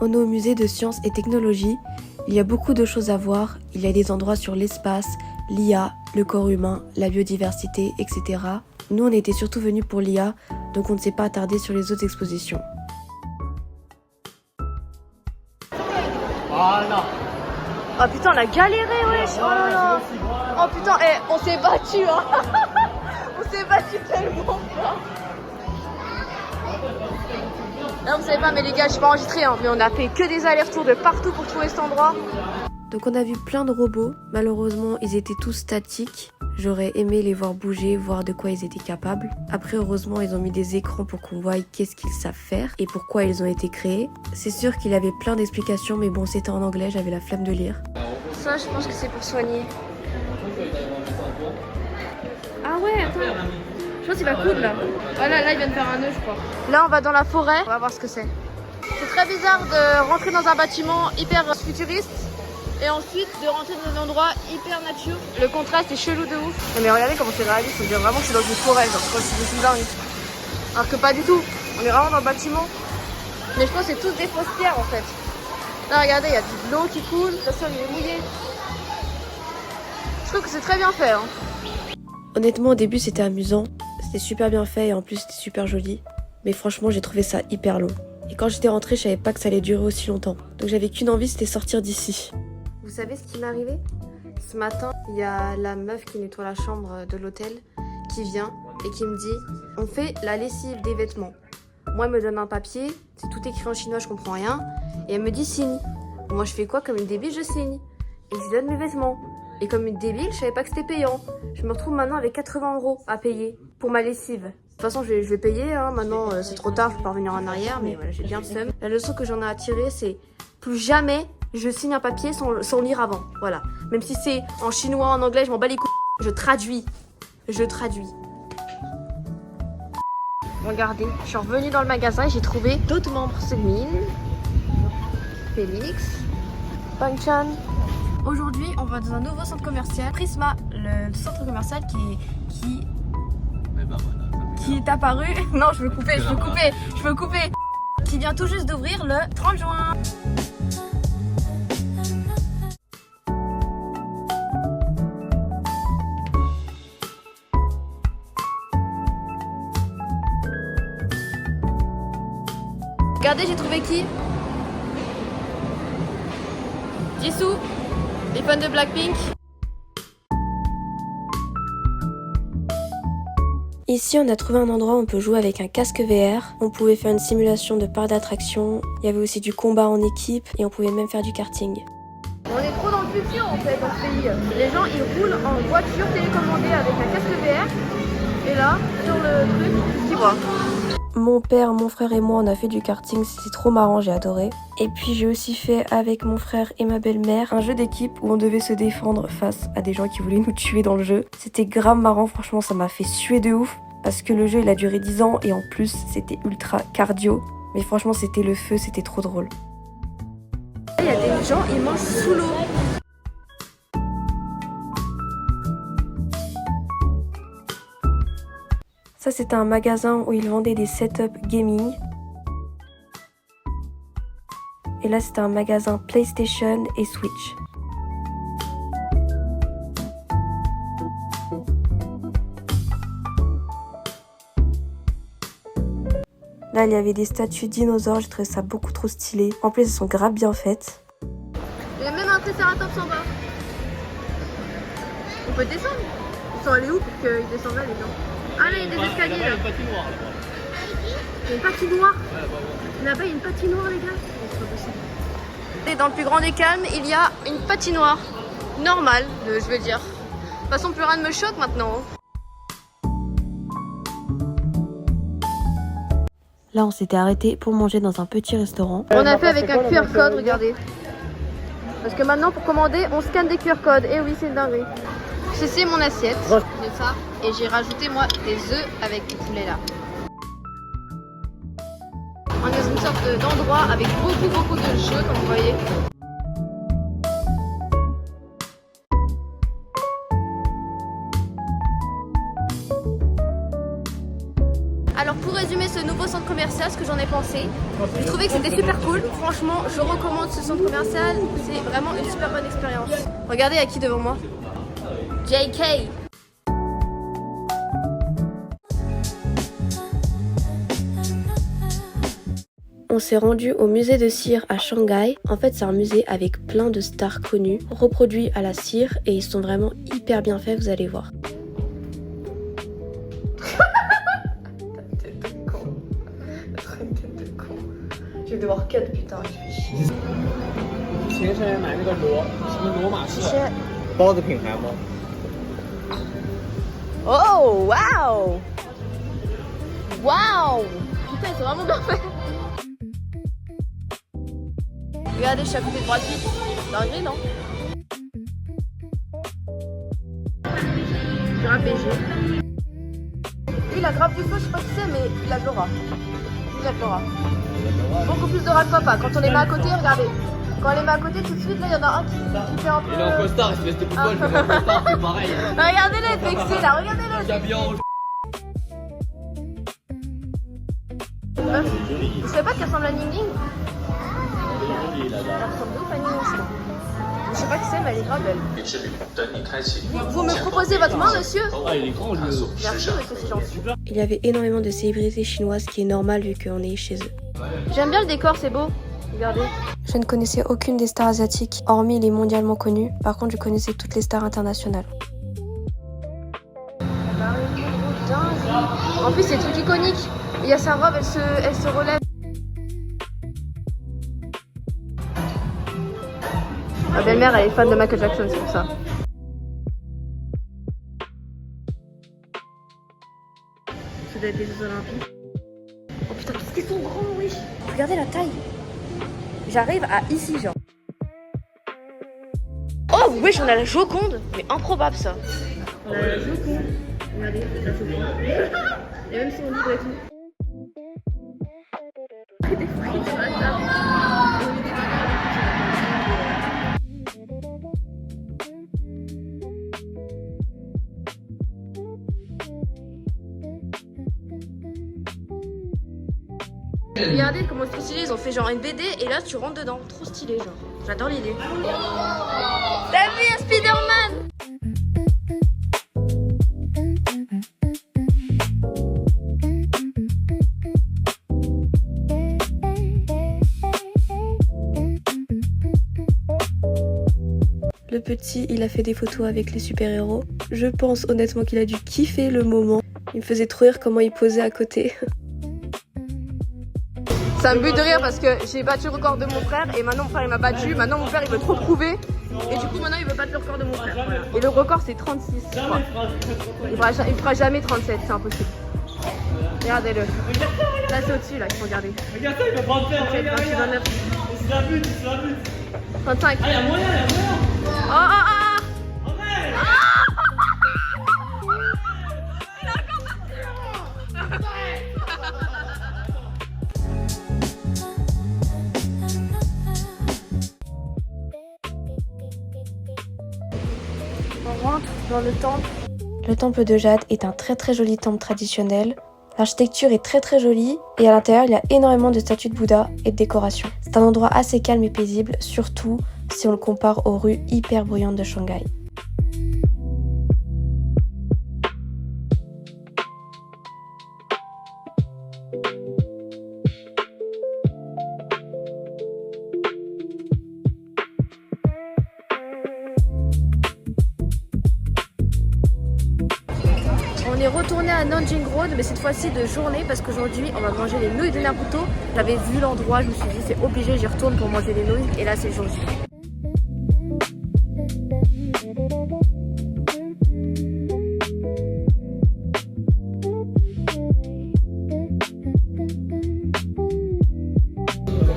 On est au musée de sciences et technologies. Il y a beaucoup de choses à voir. Il y a des endroits sur l'espace, l'IA, le corps humain, la biodiversité, etc. Nous, on était surtout venus pour l'IA, donc on ne s'est pas attardé sur les autres expositions. Voilà. Oh putain, on a galéré, wesh. Oh là là. Oh putain, on s'est battu, hein. On s'est battu tellement fort. Alors vous savez pas, mais les gars, je vais pas enregistrer, hein, mais on a fait que des allers-retours de partout pour trouver cet endroit. Donc on a vu plein de robots, malheureusement ils étaient tous statiques. J'aurais aimé les voir bouger, voir de quoi ils étaient capables. Après heureusement ils ont mis des écrans pour qu'on voie qu'est-ce qu'ils savent faire et pourquoi ils ont été créés. C'est sûr qu'il avait plein d'explications mais bon c'était en anglais, j'avais la flemme de lire. Ça je pense que c'est pour soigner. Ah ouais, attends. Je pense qu'il va coudre là. Voilà, là il vient de faire un nœud je crois. Là on va dans la forêt, on va voir ce que c'est. C'est très bizarre de rentrer dans un bâtiment hyper futuriste et ensuite de rentrer dans un endroit hyper nature. Le contraste est chelou de ouf. Non mais regardez comment c'est réaliste, on dirait vraiment que je suis dans une forêt, genre je suis dingue. Alors que pas du tout, on est vraiment dans le bâtiment. Mais je pense que c'est tous des fausses pierres en fait. Là regardez, il y a de l'eau qui coule, le sol il est mouillé. Je trouve que c'est très bien fait. Hein. Honnêtement au début c'était amusant, c'était super bien fait et en plus c'était super joli. Mais franchement j'ai trouvé ça hyper long. Et quand j'étais rentrée je savais pas que ça allait durer aussi longtemps. Donc j'avais qu'une envie, c'était sortir d'ici. Vous savez ce qui m'est arrivé? Ce matin, il y a la meuf qui nettoie la chambre de l'hôtel qui vient et qui me dit « On fait la lessive des vêtements ». Moi, elle me donne un papier, c'est tout écrit en chinois, je comprends rien. Et elle me dit « Signe ». Moi, je fais quoi? Comme une débile, je signe. Et je lui donne mes vêtements. Et comme une débile, je savais pas que c'était payant. Je me retrouve maintenant avec 80 € à payer pour ma lessive. De toute façon, je vais payer. Hein. Maintenant, c'est trop tard, je peux pas revenir en arrière. Mais voilà, j'ai bien le seum. La leçon que j'en ai à tirer, c'est plus jamais je signe un papier sans lire avant. Voilà. Même si c'est en chinois, en anglais, je m'en bats les couilles. Je traduis. Je traduis. Regardez, je suis revenue dans le magasin et j'ai trouvé d'autres membres. Selmine, Félix, Pang-chan. Aujourd'hui, on va dans un nouveau centre commercial, Prisma, le centre commercial qui est apparu. Non, je veux couper. Qui vient tout juste d'ouvrir le 30 juin. Regardez, j'ai trouvé qui? Jisoo, les fans de Blackpink. Ici, on a trouvé un endroit où on peut jouer avec un casque VR. On pouvait faire une simulation de parc d'attractions. Il y avait aussi du combat en équipe et on pouvait même faire du karting. On est trop dans le futur en fait dans ce pays. Les gens ils roulent en voiture télécommandée avec un casque VR. Et là, sur le truc, qu'est-ce qu'ils voient? Mon père, mon frère et moi, on a fait du karting, c'était trop marrant, j'ai adoré. Et puis j'ai aussi fait avec mon frère et ma belle-mère un jeu d'équipe où on devait se défendre face à des gens qui voulaient nous tuer dans le jeu. C'était grave marrant, franchement ça m'a fait suer de ouf parce que le jeu il a duré 10 ans et en plus c'était ultra cardio. Mais franchement c'était le feu, c'était trop drôle. Il y a des gens, ils mangent sous l'eau. Ça c'était un magasin où ils vendaient des setups gaming. Et là c'était un magasin PlayStation et Switch. Là il y avait des statues de dinosaures, j'ai trouvé ça beaucoup trop stylé. En plus elles sont grave bien faites. Il y a même un triceratops en bas. On peut descendre. Ils sont allés où pour qu'ils descendent là les gens? Ah là il y a des escaliers là. Il y a une patinoire là-bas. Il y a une patinoire? Là-bas il y a une patinoire les gars. C'est pas possible. Et dans le plus grand des calmes, il y a une patinoire. Normale, je veux dire. De toute façon plus rien ne me choque maintenant. Là on s'était arrêté pour manger dans un petit restaurant. On a fait avec un QR code, regardez. Parce que maintenant pour commander, on scanne des QR codes. Et oui c'est une dinguerie. C'est mon assiette. C'est ça. Et j'ai rajouté moi des œufs avec du poulet là. On est dans une sorte d'endroit avec beaucoup de jeux comme vous voyez. Alors pour résumer ce nouveau centre commercial, ce que j'en ai pensé, je trouvais que c'était super cool. Franchement, je recommande ce centre commercial. C'est vraiment une super bonne expérience. Regardez, il y a qui devant moi? JK. On s'est rendu au musée de cire à Shanghai. En fait, c'est un musée avec plein de stars connues, reproduits à la cire, et ils sont vraiment hyper bien faits, vous allez voir. vais devoir cut, putain, je fais chier. 之前是买那个什么罗马式谢谢。包子品牌吗？ Oh, waouh! Waouh! Putain, c'est vraiment bien fait! Regardez, je suis à côté de Brad Pitt. Dinguerie, non? Grave BG. Il a grave du feu, je sais pas qui c'est, mais il a de l'aura. Il a de l'aura. Beaucoup plus d'aura que papa. Quand on les met à côté, regardez. Quand on les met à côté, tout de suite, là, il y en a un qui fait un peu... Il est en costard, il se laisse de football, il est en costard, c'est pareil. Regardez-le, vexé là, regardez-le! Gabian, Je sais pas qu'elle ressemble à Ning Ning. Elle ressemble de ouf à Ning Ning, sinon. Je sais pas qui c'est, mais elle est grave belle. Vous me proposez votre main, monsieur? Ah, il est grand, lui. Merci, monsieur, c'est gentil. Il y avait énormément de célébrités chinoises, ce qui est normal vu qu'on est chez eux. J'aime bien le décor, c'est beau. Regardez. Je ne connaissais aucune des stars asiatiques, hormis les mondialement connues. Par contre, je connaissais toutes les stars internationales. En plus, c'est des trucs iconiques. Il y a sa robe, elle se relève. Ma belle-mère, elle est fan de Michael Jackson, c'est pour ça. Ça doit être les Jeux Olympiques. Oh putain, qu'est-ce qu'ils sont grands, oui. Regardez la taille. J'arrive à ici, genre. Oh, wesh, on a la Joconde. Mais improbable, ça. On a la Joconde. Regardez, la Joconde. Il y a même son livre et tout. Des frites sur la table. Regardez comment c'est stylé, ils ont fait genre une BD et là tu rentres dedans, trop stylé genre. J'adore l'idée. T'as vu un Spider-Man? Le petit, il a fait des photos avec les super-héros. Je pense honnêtement qu'il a dû kiffer le moment. Il me faisait trop rire comment il posait à côté. Ça me bute de rire parce que j'ai battu le record de mon frère et maintenant mon frère il m'a battu. Maintenant mon père il veut trop prouver et du coup maintenant il veut battre le record de mon frère. Voilà. Et le record c'est 36 je crois. Il fera jamais 37, c'est impossible. Regardez-le. Là c'est au-dessus là, il faut regarder. Regarde ça, il va pas te faire, regarde, regarde. C'est la but, c'est la but. 35. Ah, il y a moyen, il y a moyen. Oh oh oh! Arrête. On rentre dans le temple. Le temple de Jade est un très joli temple traditionnel. L'architecture est très jolie et à l'intérieur il y a énormément de statues de Bouddha et de décorations. C'est un endroit assez calme et paisible, surtout si on le compare aux rues hyper bruyantes de Shanghai. On est retourné à Nanjing Road, mais cette fois-ci de journée parce qu'aujourd'hui on va manger les nouilles de Naruto. J'avais vu l'endroit, je me suis dit c'est obligé, j'y retourne pour manger les nouilles et là c'est le jour J.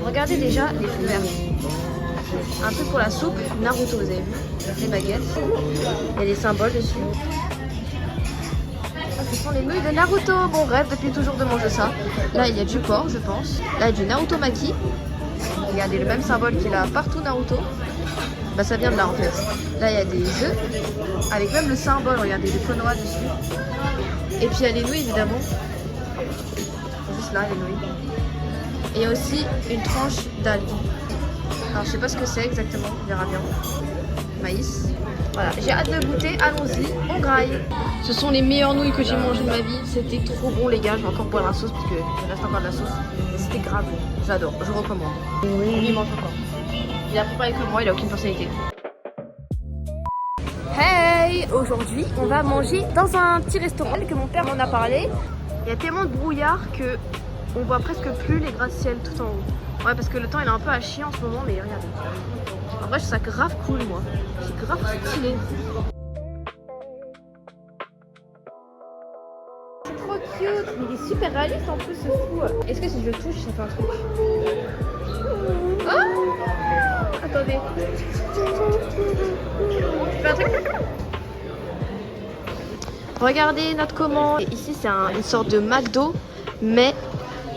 Regardez déjà les fleurs. Un truc pour la soupe, Naruto, vous avez vu, les baguettes. Il y a des symboles dessus. Ce sont les nouilles de Naruto. Bon, rêve depuis toujours de manger ça. Là, il y a du porc, je pense. Là, il y a du Naruto Maki. Regardez le même symbole qu'il a partout Naruto. Bah, ça vient de là en fait. Là, il y a des œufs avec même le symbole. Regardez, le Konoha dessus. Et puis, il y a les nouilles évidemment. Juste là, les nouilles. Et il y a aussi une tranche d'algue. Alors, je sais pas ce que c'est exactement. On verra bien. Maïs. Voilà, j'ai hâte de goûter, allons-y, on graille. Ce sont les meilleures nouilles que j'ai mangées de ma vie. C'était trop bon les gars, je vais encore boire la sauce parce qu'il reste encore de la sauce. Et c'était grave bon, j'adore, je recommande. Oui, il mange encore. Il a préparé que moi, il a aucune personnalité. Hey, aujourd'hui on va manger dans un petit restaurant que mon père m'en a parlé. Il y a tellement de brouillard que on voit presque plus les gratte-ciel tout en haut. Ouais, parce que le temps il est un peu à chier en ce moment, mais regardez. En vrai, je trouve ça grave cool, moi. C'est grave stylé. C'est trop cute, mais il est super réaliste en plus, ce fou. Est-ce que si je le touche, ça fait un truc? Oh, attendez. Tu fais un truc? Regardez notre commande. Et ici, c'est une sorte de McDo, mais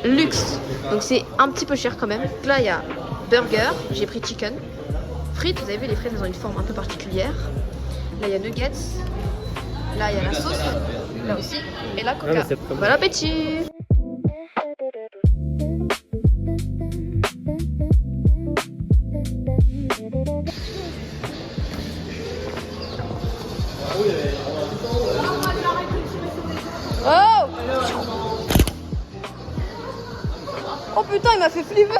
luxe. Donc c'est un petit peu cher quand même. Là, il y a burger, j'ai pris chicken. Frites, vous avez vu, les frites, elles ont une forme un peu particulière. Là, il y a nuggets. Là, il y a la sauce. Là aussi. Et la coca. Bon appétit! Oh! Oh putain, il m'a fait flipper!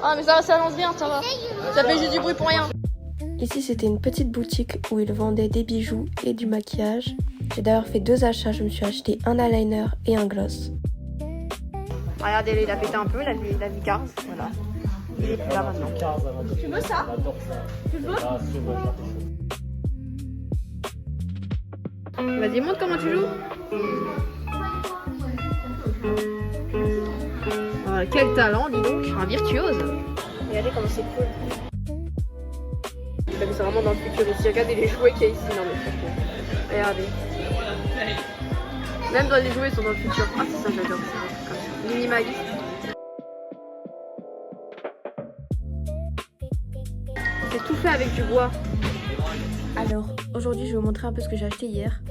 Ah, mais ça va, ça lance bien, ça va. Ça fait juste du bruit pour rien. Ici, c'était une petite boutique où ils vendaient des bijoux et du maquillage. J'ai d'ailleurs fait 2 achats. Je me suis acheté un eyeliner et un gloss. Regardez, il a pété un peu, la vie Cars, voilà. Il est plus là maintenant. Tu veux ça? Tu le veux? Vas-y, montre comment tu joues. Oh, quel talent, dis donc, un virtuose. Regardez comment c'est cool. C'est vraiment dans le futur ici. Regardez les jouets qu'il y a ici. Non mais franchement. Regardez. Même dans les jouets, ils sont dans le futur. Ah, c'est ça, j'adore. Minimaliste. C'est tout fait avec du bois. Alors, aujourd'hui, je vais vous montrer un peu ce que j'ai acheté hier.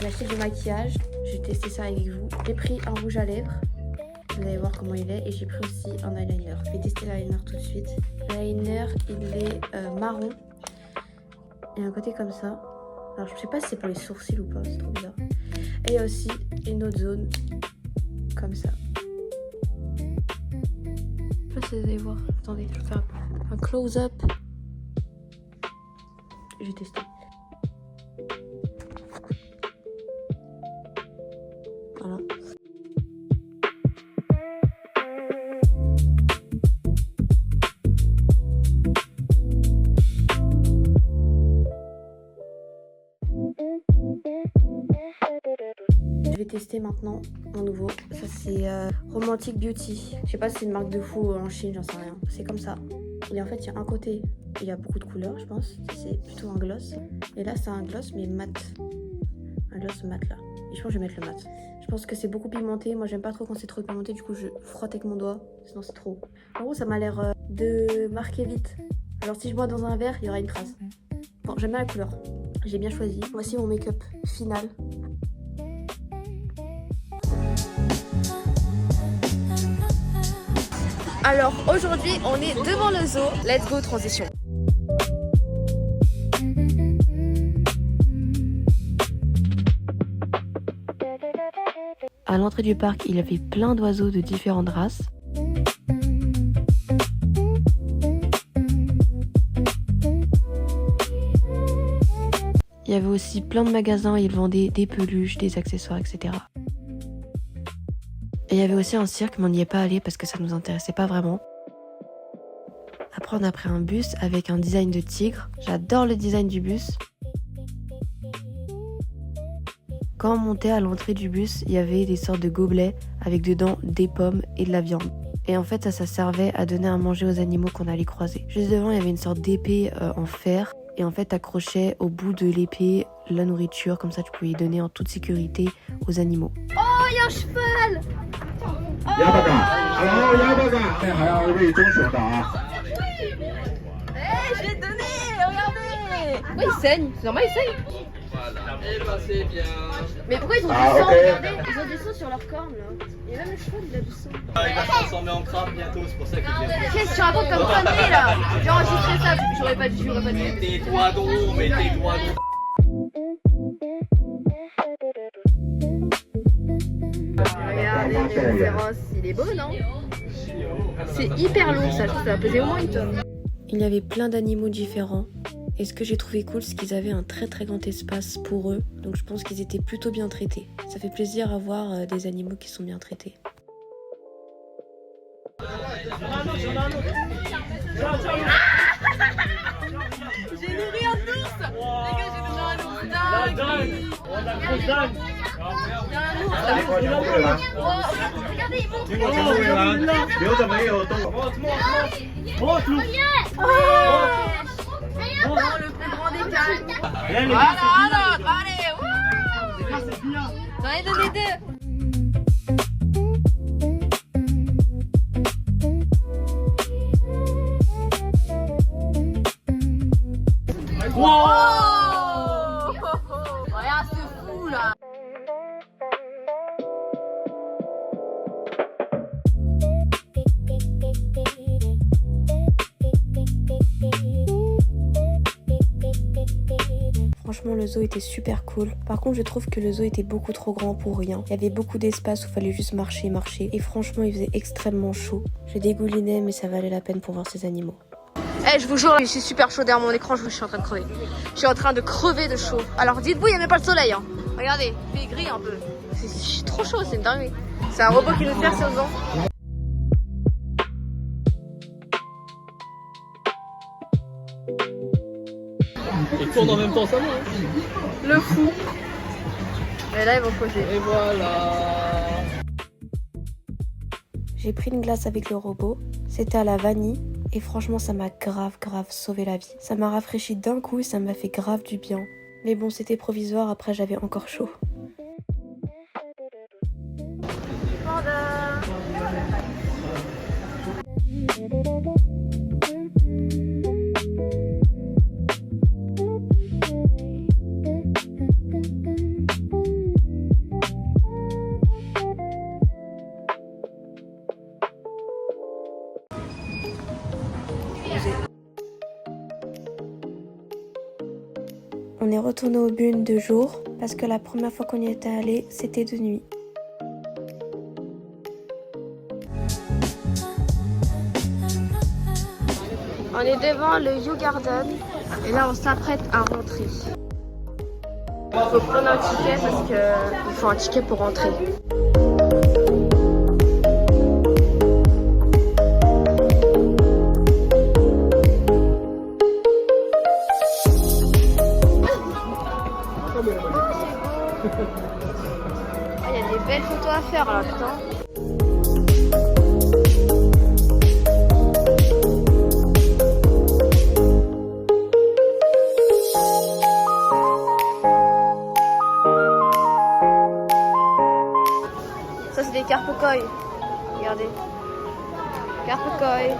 J'ai acheté du maquillage. J'ai testé ça avec vous. J'ai pris un rouge à lèvres. Vous allez voir comment il est. Et j'ai pris aussi un eyeliner. Je vais tester l'eyeliner tout de suite. L'eyeliner, il est marron. Il y a un côté comme ça. Alors, je sais pas si c'est pour les sourcils ou pas. C'est trop bizarre. Et il y a aussi une autre zone comme ça. Je sais pas si vous allez voir. Attendez, je vais faire un close-up. J'ai testé. Voilà. Je vais tester maintenant mon nouveau. Ça c'est Romantic Beauty. Je sais pas si c'est une marque de fou en Chine, j'en sais rien. C'est comme ça. Et en fait, il y a un côté, il y a beaucoup de couleurs, je pense. C'est plutôt un gloss. Et là, c'est un gloss, mais mat. Un gloss mat là. Et je pense que je vais mettre le mat. Je pense que c'est beaucoup pigmenté. Moi, j'aime pas trop quand c'est trop pigmenté. Du coup, je frotte avec mon doigt. Sinon, c'est trop. En gros, ça m'a l'air de marquer vite. Alors, si je bois dans un verre, il y aura une trace. Bon, j'aime bien la couleur. J'ai bien choisi. Voici mon make-up final. Alors aujourd'hui, on est devant le zoo. Let's go, transition. À l'entrée du parc, il y avait plein d'oiseaux de différentes races. Il y avait aussi plein de magasins où ils vendaient des peluches, des accessoires, etc. Et il y avait aussi un cirque, mais on n'y est pas allé parce que ça nous intéressait pas vraiment. Après, on a pris un bus avec un design de tigre. J'adore le design du bus. Quand on montait à l'entrée du bus, il y avait des sortes de gobelets avec dedans des pommes et de la viande. Et en fait, ça servait à donner à manger aux animaux qu'on allait croiser. Juste devant, il y avait une sorte d'épée en fer. Et en fait, t'accrochais au bout de l'épée la nourriture. Comme ça, tu pouvais y donner en toute sécurité aux animaux. Oh, il y a un cheval! Eh, je l'ai donné, regardez! Pourquoi il saigne? C'est normal, il saigne? Voilà. Et ben c'est bien. Mais pourquoi ils ont du sang? Regardez, ils ont du sang sur leur corne là. Et même le cheval, il a du sang. Il va se transformer en crabe bientôt, c'est pour ça qu'il vient. Qu'est-ce que tu racontes comme connerie là? J'ai enregistré ça, j'aurais pas dû. Mais tais-toi donc, mais tais-toi donc. Regardez, le rhinocéros, il est beau, non? C'est hyper lourd ça, je trouve que ça va peser au moins une tonne. Il y avait plein d'animaux différents. Et ce que j'ai trouvé cool, c'est qu'ils avaient un très très grand espace pour eux. Donc je pense qu'ils étaient plutôt bien traités. Ça fait plaisir à voir des animaux qui sont bien traités. Le plus grand décalage. Voilà, alors, allez, j'en ai donné 2. Wow! Regarde ce fou là! Franchement, le zoo était super cool. Par contre, je trouve que le zoo était beaucoup trop grand pour rien. Il y avait beaucoup d'espace où il fallait juste marcher. Et franchement, il faisait extrêmement chaud. Je dégoulinais, mais ça valait la peine pour voir ces animaux. Eh, je vous jure, je suis super chaud derrière mon écran, je suis en train de crever. Je suis en train de crever de chaud. Alors dites-vous, il n'y a même pas le soleil. Hein. Regardez, il fait gris un peu. C'est trop chaud, c'est une dinguerie. C'est un robot qui nous sert sur le vent. Il tourne en même temps, ça va. Le fou. Et là, ils vont poser. Et voilà. J'ai pris une glace avec le robot. C'était à la vanille. Et franchement, ça m'a grave sauvé la vie. Ça m'a rafraîchi d'un coup et ça m'a fait grave du bien. Mais bon, c'était provisoire, après j'avais encore chaud. On est retourné au Bune de jour parce que la première fois qu'on y était allé, c'était de nuit. On est devant le You Garden et là on s'apprête à rentrer. Il faut prendre un ticket parce qu'il faut un ticket pour rentrer. Il y a des belles photos à faire là, putain. Ça c'est des carpocoy. Regardez. Carpocoy.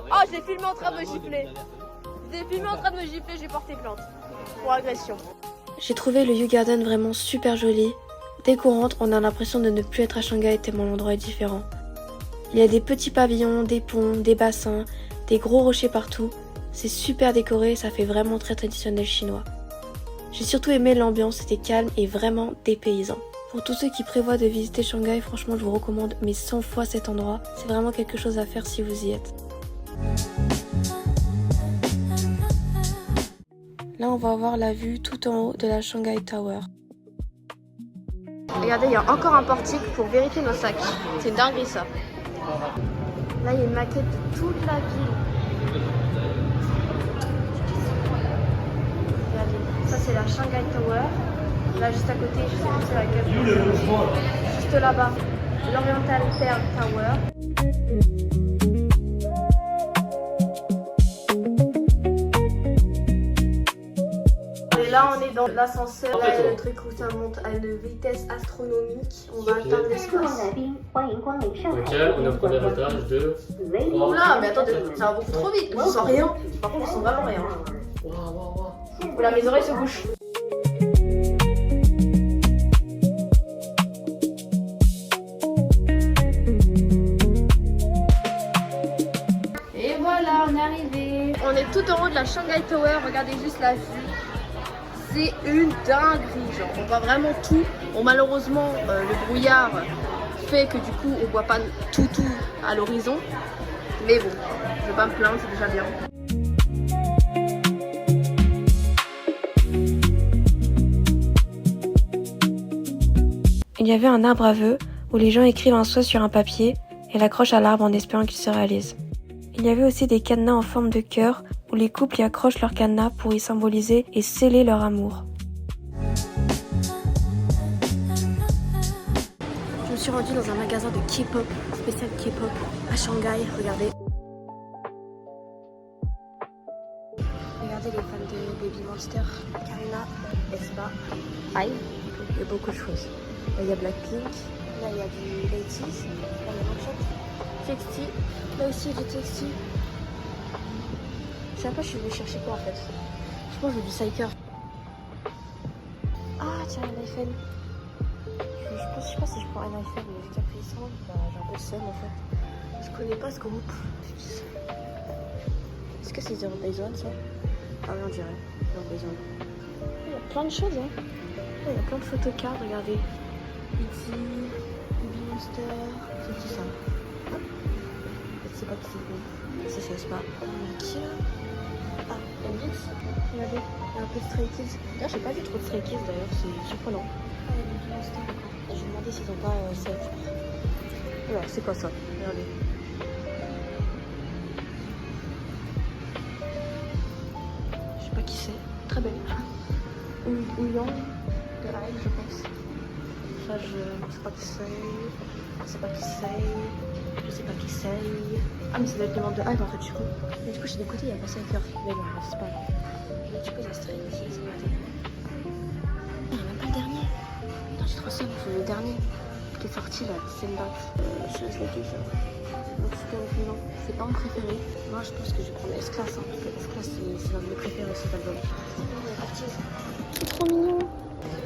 Oh, j'ai filmé en train de me gifler. J'ai filmé en train de me gifler, j'ai porté plainte pour agression. J'ai trouvé le You Garden vraiment super joli. Dès qu'on rentre, on a l'impression de ne plus être à Shanghai tellement l'endroit est différent. Il y a des petits pavillons, des ponts, des bassins, des gros rochers partout. C'est super décoré, ça fait vraiment très traditionnel chinois. J'ai surtout aimé l'ambiance, c'était calme et vraiment dépaysant. Pour tous ceux qui prévoient de visiter Shanghai, franchement je vous recommande mais 100 fois cet endroit. C'est vraiment quelque chose à faire si vous y êtes. Là, on va avoir la vue tout en haut de la Shanghai Tower. Regardez, il y a encore un portique pour vérifier nos sacs. C'est une dinguerie ça. Là, il y a une maquette de toute la ville. Regardez, ça c'est la Shanghai Tower. Là, juste à côté, je sais pas si c'est laquelle. Juste là-bas, l'Oriental Pearl Tower. Et là, on est dans l'ascenseur, là, le truc où ça monte à une vitesse astronomique. On va atteindre l'espace. Lequel on est au premier étage de 3. Oula, mais attendez, ça va beaucoup trop vite. Je sens rien. Par contre, je sens vraiment rien. Oula, mes oreilles se bouchent. Et voilà, on est arrivé. On est tout en haut de la Shanghai Tower. Regardez juste la vue. C'est une dinguerie, genre on voit vraiment tout. Bon, malheureusement le brouillard fait que du coup on voit pas tout à l'horizon. Mais bon, je vais pas me plaindre, c'est déjà bien. Une Il y avait un arbre à vœux où les gens écrivent un souhait sur un papier et l'accrochent à l'arbre en espérant qu'il se réalise. Il y avait aussi des cadenas en forme de cœur où les couples y accrochent leur cadenas pour y symboliser et sceller leur amour. Je me suis rendue dans un magasin de K-pop, spécial K-pop, à Shanghai, regardez. Regardez les fans de Baby Monster, Karina, Espa, Hybe, il y a beaucoup de choses. Là il y a Blackpink, là il y a du 80s, là il y a Manchette, Texty, là aussi il y a du Texty. Je sais pas, je suis venue chercher quoi en fait. Je pense que je veux du Psyker. Ah tiens, un iPhone. Je sais pas si je prends un iPhone, mais vu qu'après ils sont, bah, j'ai un peu le seum en fait. Je connais pas ce groupe. Est-ce que c'est Zero Base One ça? Ah oui on dirait, Zero Base One. Il y a plein de choses hein. Il y a plein de photocards, regardez. E.T., Baby Monster, c'est qui ça? Je sais pas qui c'est. Ça c'est pas. Qui là? Ah, MX. Regardez, il y a un peu de Stray Kids. D'ailleurs j'ai pas vu trop de Stray Kids d'ailleurs, c'est surprenant. Ah, il y a Baby Monster encore. Je vais demander s'ils ont pas 7. Oula, c'est quoi ça? Regardez. Je sais pas qui c'est. Très belle. Ouyang de Hybe, je pense. Ça, je sais pas qui c'est. Je sais pas qui c'est. Je sais pas qui c'est. Ah, mais ça doit être le membre de Hybe en fait, du coup. Mais du coup, j'ai des côtés, il y a pas Psyker. Mais bon, c'est pas grave. Mais du coup, il y a Stray Kids, regardez. Il y a même pas le dernier. Non, j'ai trop ça, c'est le dernier qui est sorti là, c'est une date. Je l'ai déjà. Donc c'est pas mon préféré. Moi je pense que je vais prendre S-Class hein, parce que S-Class c'est l'un de mes préférés cet album. C'est trop mignon.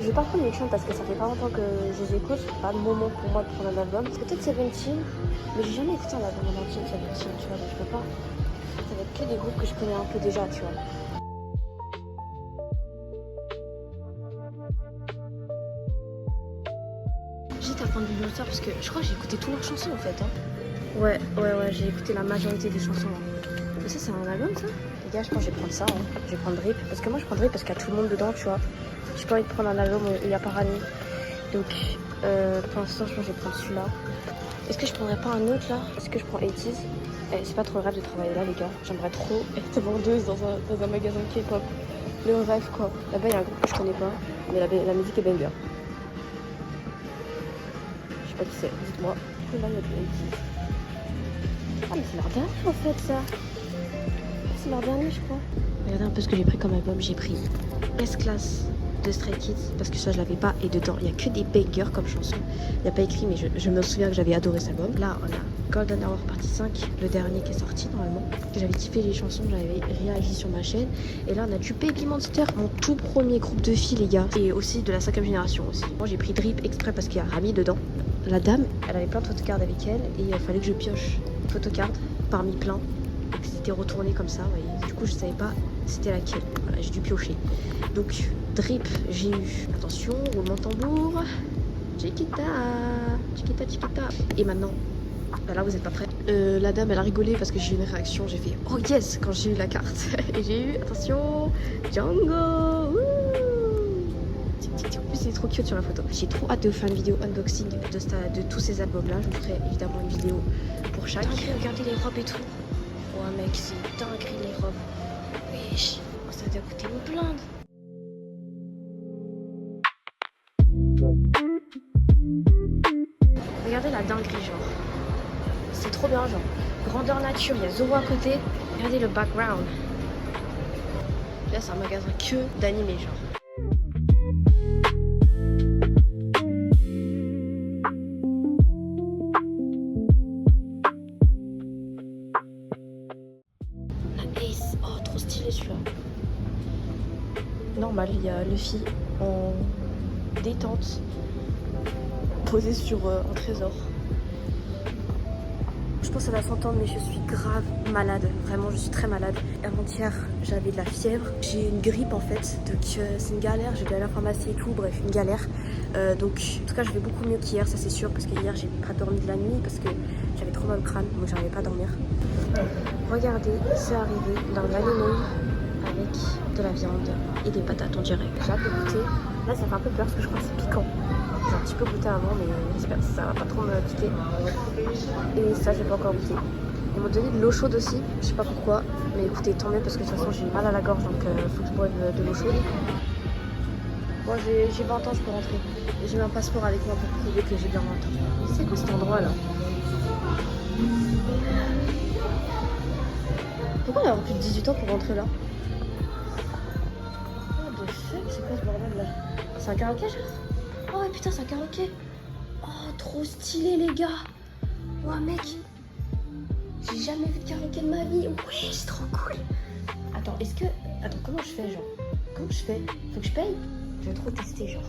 Je vais pas prendre les chansons parce que ça fait pas longtemps que je les écoute. C'est pas le moment pour moi de prendre un album. Peut-être Seventeen, mais j'ai jamais écouté un album en entier de Seventeen, tu vois, donc je peux pas. Ça va être que des groupes que je connais un peu déjà, tu vois. J'étais à prendre du Monster parce que je crois que j'ai écouté toutes leurs chansons en fait. Hein. Ouais, j'ai écouté la majorité des chansons. Hein. Mais ça, c'est un album ça? Les gars, je pense que je vais prendre ça. Hein. Je vais prendre Drip. Parce que moi, je prends Drip parce qu'il y a tout le monde dedans, tu vois. J'ai pas envie de prendre un album où il y a Parani. Donc, pour l'instant, je pense que je vais prendre celui-là. Est-ce que je prendrais pas un autre là? Est-ce que je prends 80s? C'est pas trop le rêve de travailler là, les gars. J'aimerais trop être vendeuse dans un magasin K-pop. Le rêve, quoi. Là-bas, il y a un groupe que je connais pas. Mais la musique est banger. Je sais pas qui c'est, dites-moi. Là, il y a du 80s. Ah mais c'est leur dernier en fait ça. C'est leur dernier je crois. Regardez un peu ce que j'ai pris comme album. J'ai pris S-Class de Stray Kids parce que ça je l'avais pas et dedans il y a que des bangers comme chanson. Il n'y a pas écrit mais je me souviens que j'avais adoré cet album. Là on a Golden Hour Partie 5, le dernier qui est sorti normalement. J'avais kiffé les chansons, j'avais réagi sur ma chaîne. Et là on a du Baby Monster, mon tout premier groupe de filles les gars. Et aussi de la 5e génération aussi. Moi j'ai pris Drip exprès parce qu'il y a Rami dedans. La dame, elle avait plein de photocards avec elle et il fallait que je pioche photocard parmi plein et que c'était retourné comme ça. Et du coup, je savais pas c'était laquelle. Voilà, j'ai dû piocher. Donc, Drip, j'ai eu. Attention, roulement de tambour. Chiquita, chiquita, chiquita. Et maintenant, bah là, vous êtes pas prêts. La dame, elle a rigolé parce que j'ai eu une réaction. J'ai fait oh yes quand j'ai eu la carte. Et j'ai eu, attention, Django. C'est trop cute sur la photo. J'ai trop hâte de faire une vidéo unboxing de tous ces albums là. Je vous ferai évidemment une vidéo pour chaque. Regardez les robes et tout. Ouais mec, c'est dingue les robes. Wesh, oh, ça doit coûter une blinde. Regardez la dinguerie genre. C'est trop bien genre. Grandeur nature, il y a Zoro à côté. Regardez le background. Là c'est un magasin que d'animés genre. Normal, il y a Luffy en détente, posé sur un trésor. Je pense à la s'entendre, mais je suis grave malade. Vraiment, je suis très malade. Avant-hier, j'avais de la fièvre. J'ai une grippe en fait, donc c'est une galère. J'ai de la pharmacie et tout, bref, une galère. Donc, en tout cas, je vais beaucoup mieux qu'hier, ça c'est sûr, parce que hier, j'ai pas dormi de la nuit parce que j'avais trop mal au crâne, donc j'arrivais pas à dormir. Regardez, c'est arrivé dans l'anime. avec de la viande et des patates, on dirait. J'ai hâte de goûter. Là, ça fait un peu peur parce que je crois que c'est piquant. J'ai un petit peu goûté avant, mais j'espère que ça va pas trop me piquer. Et ça, j'ai pas encore goûté. Ils m'ont donné de l'eau chaude aussi, je sais pas pourquoi. Mais écoutez, tant mieux parce que de toute façon, j'ai mal à la gorge, donc faut que je boive de l'eau chaude. Bon, j'ai 20 ans, je peux rentrer. J'ai mis un passeport avec moi pour prouver que j'ai bien 20 ans. C'est quoi cet endroit là? Pourquoi on a plus de 18 ans pour rentrer là? Oh de fuck, c'est quoi ce bordel là? C'est un karaoké genre? Oh putain, c'est un karaoké. Oh trop stylé les gars. Oh mec, j'ai jamais vu de karaoké de ma vie. Ouais, c'est trop cool. Attends, Attends, comment je fais genre? Comment je fais? Faut que je paye? Je vais trop tester genre.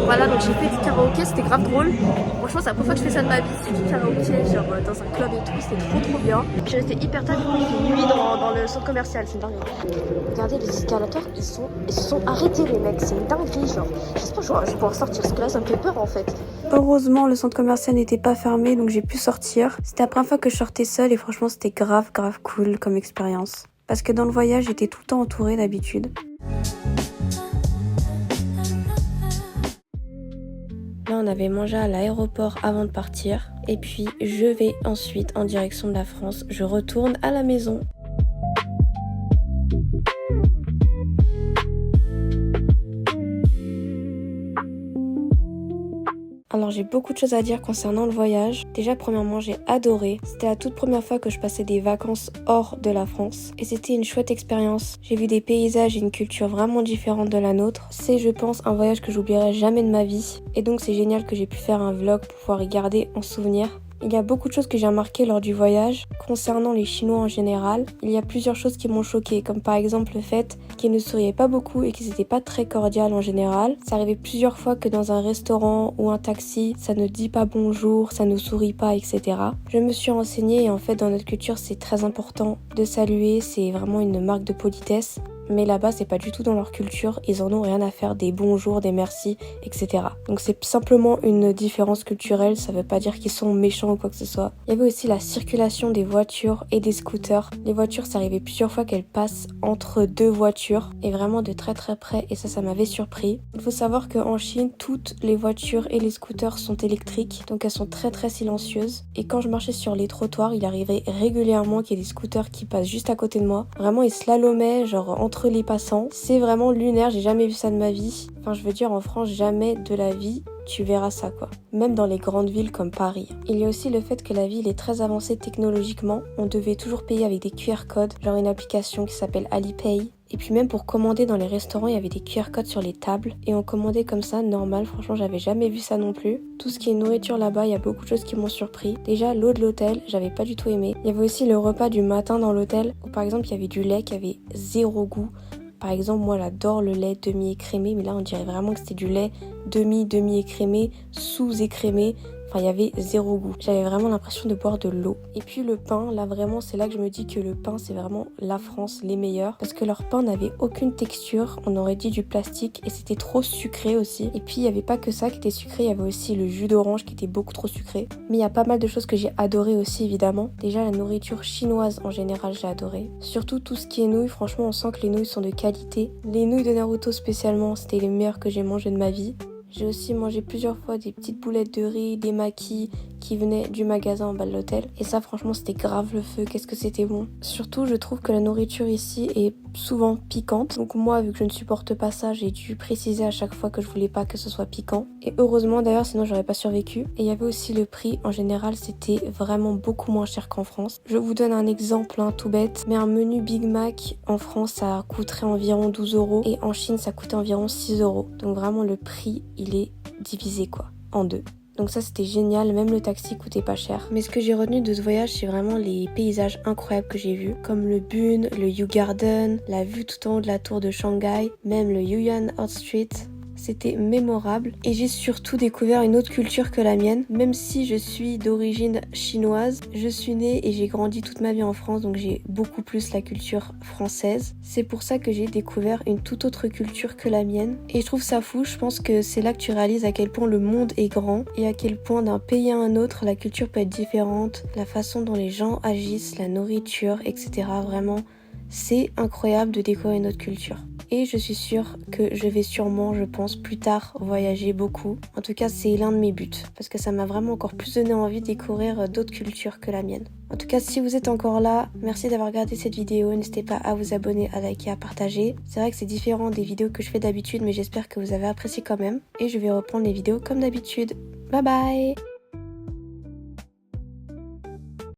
Voilà, donc j'ai fait du karaoké, c'était grave drôle. Franchement, c'est la première fois que je fais ça de ma vie, c'est du karaoké, genre dans un club et tout, c'était trop bien. Je suis restée hyper tard, il fait nuit dans le centre commercial, c'est dingue. Regardez, les escalators, ils se sont arrêtés les mecs, c'est une dinguerie, genre. J'espère que je vais pouvoir sortir parce que là, ça me fait peur en fait. Heureusement, le centre commercial n'était pas fermé, donc j'ai pu sortir. C'était la première fois que je sortais seule et franchement, c'était grave cool comme expérience. Parce que dans le voyage, j'étais tout le temps entourée d'habitude. Là, on avait mangé à l'aéroport avant de partir. Et puis, je vais ensuite en direction de la France. Je retourne à la maison. Alors j'ai beaucoup de choses à dire concernant le voyage. Déjà premièrement j'ai adoré. C'était la toute première fois que je passais des vacances hors de la France. Et c'était une chouette expérience. J'ai vu des paysages et une culture vraiment différente de la nôtre. C'est je pense un voyage que j'oublierai jamais de ma vie. Et donc c'est génial que j'ai pu faire un vlog pour pouvoir y garder en souvenir. Il y a beaucoup de choses que j'ai remarquées lors du voyage. Concernant les Chinois en général, il y a plusieurs choses qui m'ont choquée, comme par exemple le fait qu'ils ne souriaient pas beaucoup et qu'ils n'étaient pas très cordiales en général. Ça arrivait plusieurs fois que dans un restaurant ou un taxi, ça ne dit pas bonjour, ça ne sourit pas, etc. Je me suis renseignée et en fait dans notre culture c'est très important de saluer, c'est vraiment une marque de politesse. mais là-bas c'est pas du tout dans leur culture, ils en ont rien à faire des bonjours, des merci, etc. Donc c'est simplement une différence culturelle, ça veut pas dire qu'ils sont méchants ou quoi que ce soit. Il y avait aussi la circulation des voitures et des scooters. Les voitures, ça arrivait plusieurs fois qu'elles passent entre deux voitures et vraiment de très très près, et ça m'avait surpris. Il faut savoir qu'en Chine, toutes les voitures et les scooters sont électriques, donc elles sont très très silencieuses, et quand je marchais sur les trottoirs, il arrivait régulièrement qu'il y ait des scooters qui passent juste à côté de moi. Vraiment, ils slalomaient genre entre les passants. C'est vraiment lunaire, j'ai jamais vu ça de ma vie. Enfin, je veux dire, en France, jamais de la vie tu verras ça quoi. Même dans les grandes villes comme Paris. Il y a aussi le fait que la ville est très avancée technologiquement. On devait toujours payer avec des QR codes, genre une application qui s'appelle Alipay. Et puis même pour commander dans les restaurants, il y avait des QR codes sur les tables. Et on commandait comme ça, normal. Franchement, j'avais jamais vu ça non plus. Tout ce qui est nourriture là-bas, il y a beaucoup de choses qui m'ont surpris. Déjà, l'eau de l'hôtel, j'avais pas du tout aimé. Il y avait aussi le repas du matin dans l'hôtel, où par exemple, il y avait du lait qui avait zéro goût. Par exemple, moi j'adore le lait demi-écrémé, mais là on dirait vraiment que c'était du lait demi-écrémé, sous-écrémé. Enfin, il y avait zéro goût. J'avais vraiment l'impression de boire de l'eau. Et puis le pain, là vraiment, c'est là que je me dis que le pain, c'est vraiment la France, les meilleurs. Parce que leur pain n'avait aucune texture. On aurait dit du plastique et c'était trop sucré aussi. Et puis, il n'y avait pas que ça qui était sucré. Il y avait aussi le jus d'orange qui était beaucoup trop sucré. Mais il y a pas mal de choses que j'ai adoré aussi, évidemment. Déjà, la nourriture chinoise, en général, j'ai adoré. Surtout tout ce qui est nouilles. Franchement, on sent que les nouilles sont de qualité. Les nouilles de Naruto spécialement, c'était les meilleures que j'ai mangées de ma vie. J'ai aussi mangé plusieurs fois des petites boulettes de riz, des maquis qui venaient du magasin en bas de l'hôtel. Et ça, franchement, c'était grave le feu. Qu'est-ce que c'était bon. Surtout, je trouve que la nourriture ici est souvent piquante. Donc moi, vu que je ne supporte pas ça, j'ai dû préciser à chaque fois que je voulais pas que ce soit piquant. Et heureusement d'ailleurs, sinon j'aurais pas survécu. Et il y avait aussi le prix. En général, c'était vraiment beaucoup moins cher qu'en France. Je vous donne un exemple, tout bête. Mais un menu Big Mac en France, ça coûterait environ 12 €. Et en Chine, ça coûtait environ 6 €. Donc vraiment, le prix, il est divisé en deux. Donc ça c'était génial, même le taxi coûtait pas cher. Mais ce que j'ai retenu de ce voyage, c'est vraiment les paysages incroyables que j'ai vus, comme le Bund, le Yu Garden, la vue tout en haut de la tour de Shanghai, même le Yuyuan Hot Street. C'était mémorable et j'ai surtout découvert une autre culture que la mienne. Même si je suis d'origine chinoise, je suis née et j'ai grandi toute ma vie en France, donc j'ai beaucoup plus la culture française. C'est pour ça que j'ai découvert une toute autre culture que la mienne et je trouve ça fou. Je pense que c'est là que tu réalises à quel point le monde est grand et à quel point d'un pays à un autre la culture peut être différente, la façon dont les gens agissent, la nourriture, etc. Vraiment, c'est incroyable de découvrir une autre culture. Et je suis sûre que je vais sûrement, je pense, plus tard voyager beaucoup. En tout cas, c'est l'un de mes buts. Parce que ça m'a vraiment encore plus donné envie de découvrir d'autres cultures que la mienne. En tout cas, si vous êtes encore là, merci d'avoir regardé cette vidéo. N'hésitez pas à vous abonner, à liker, à partager. C'est vrai que c'est différent des vidéos que je fais d'habitude, mais j'espère que vous avez apprécié quand même. Et je vais reprendre les vidéos comme d'habitude. Bye bye!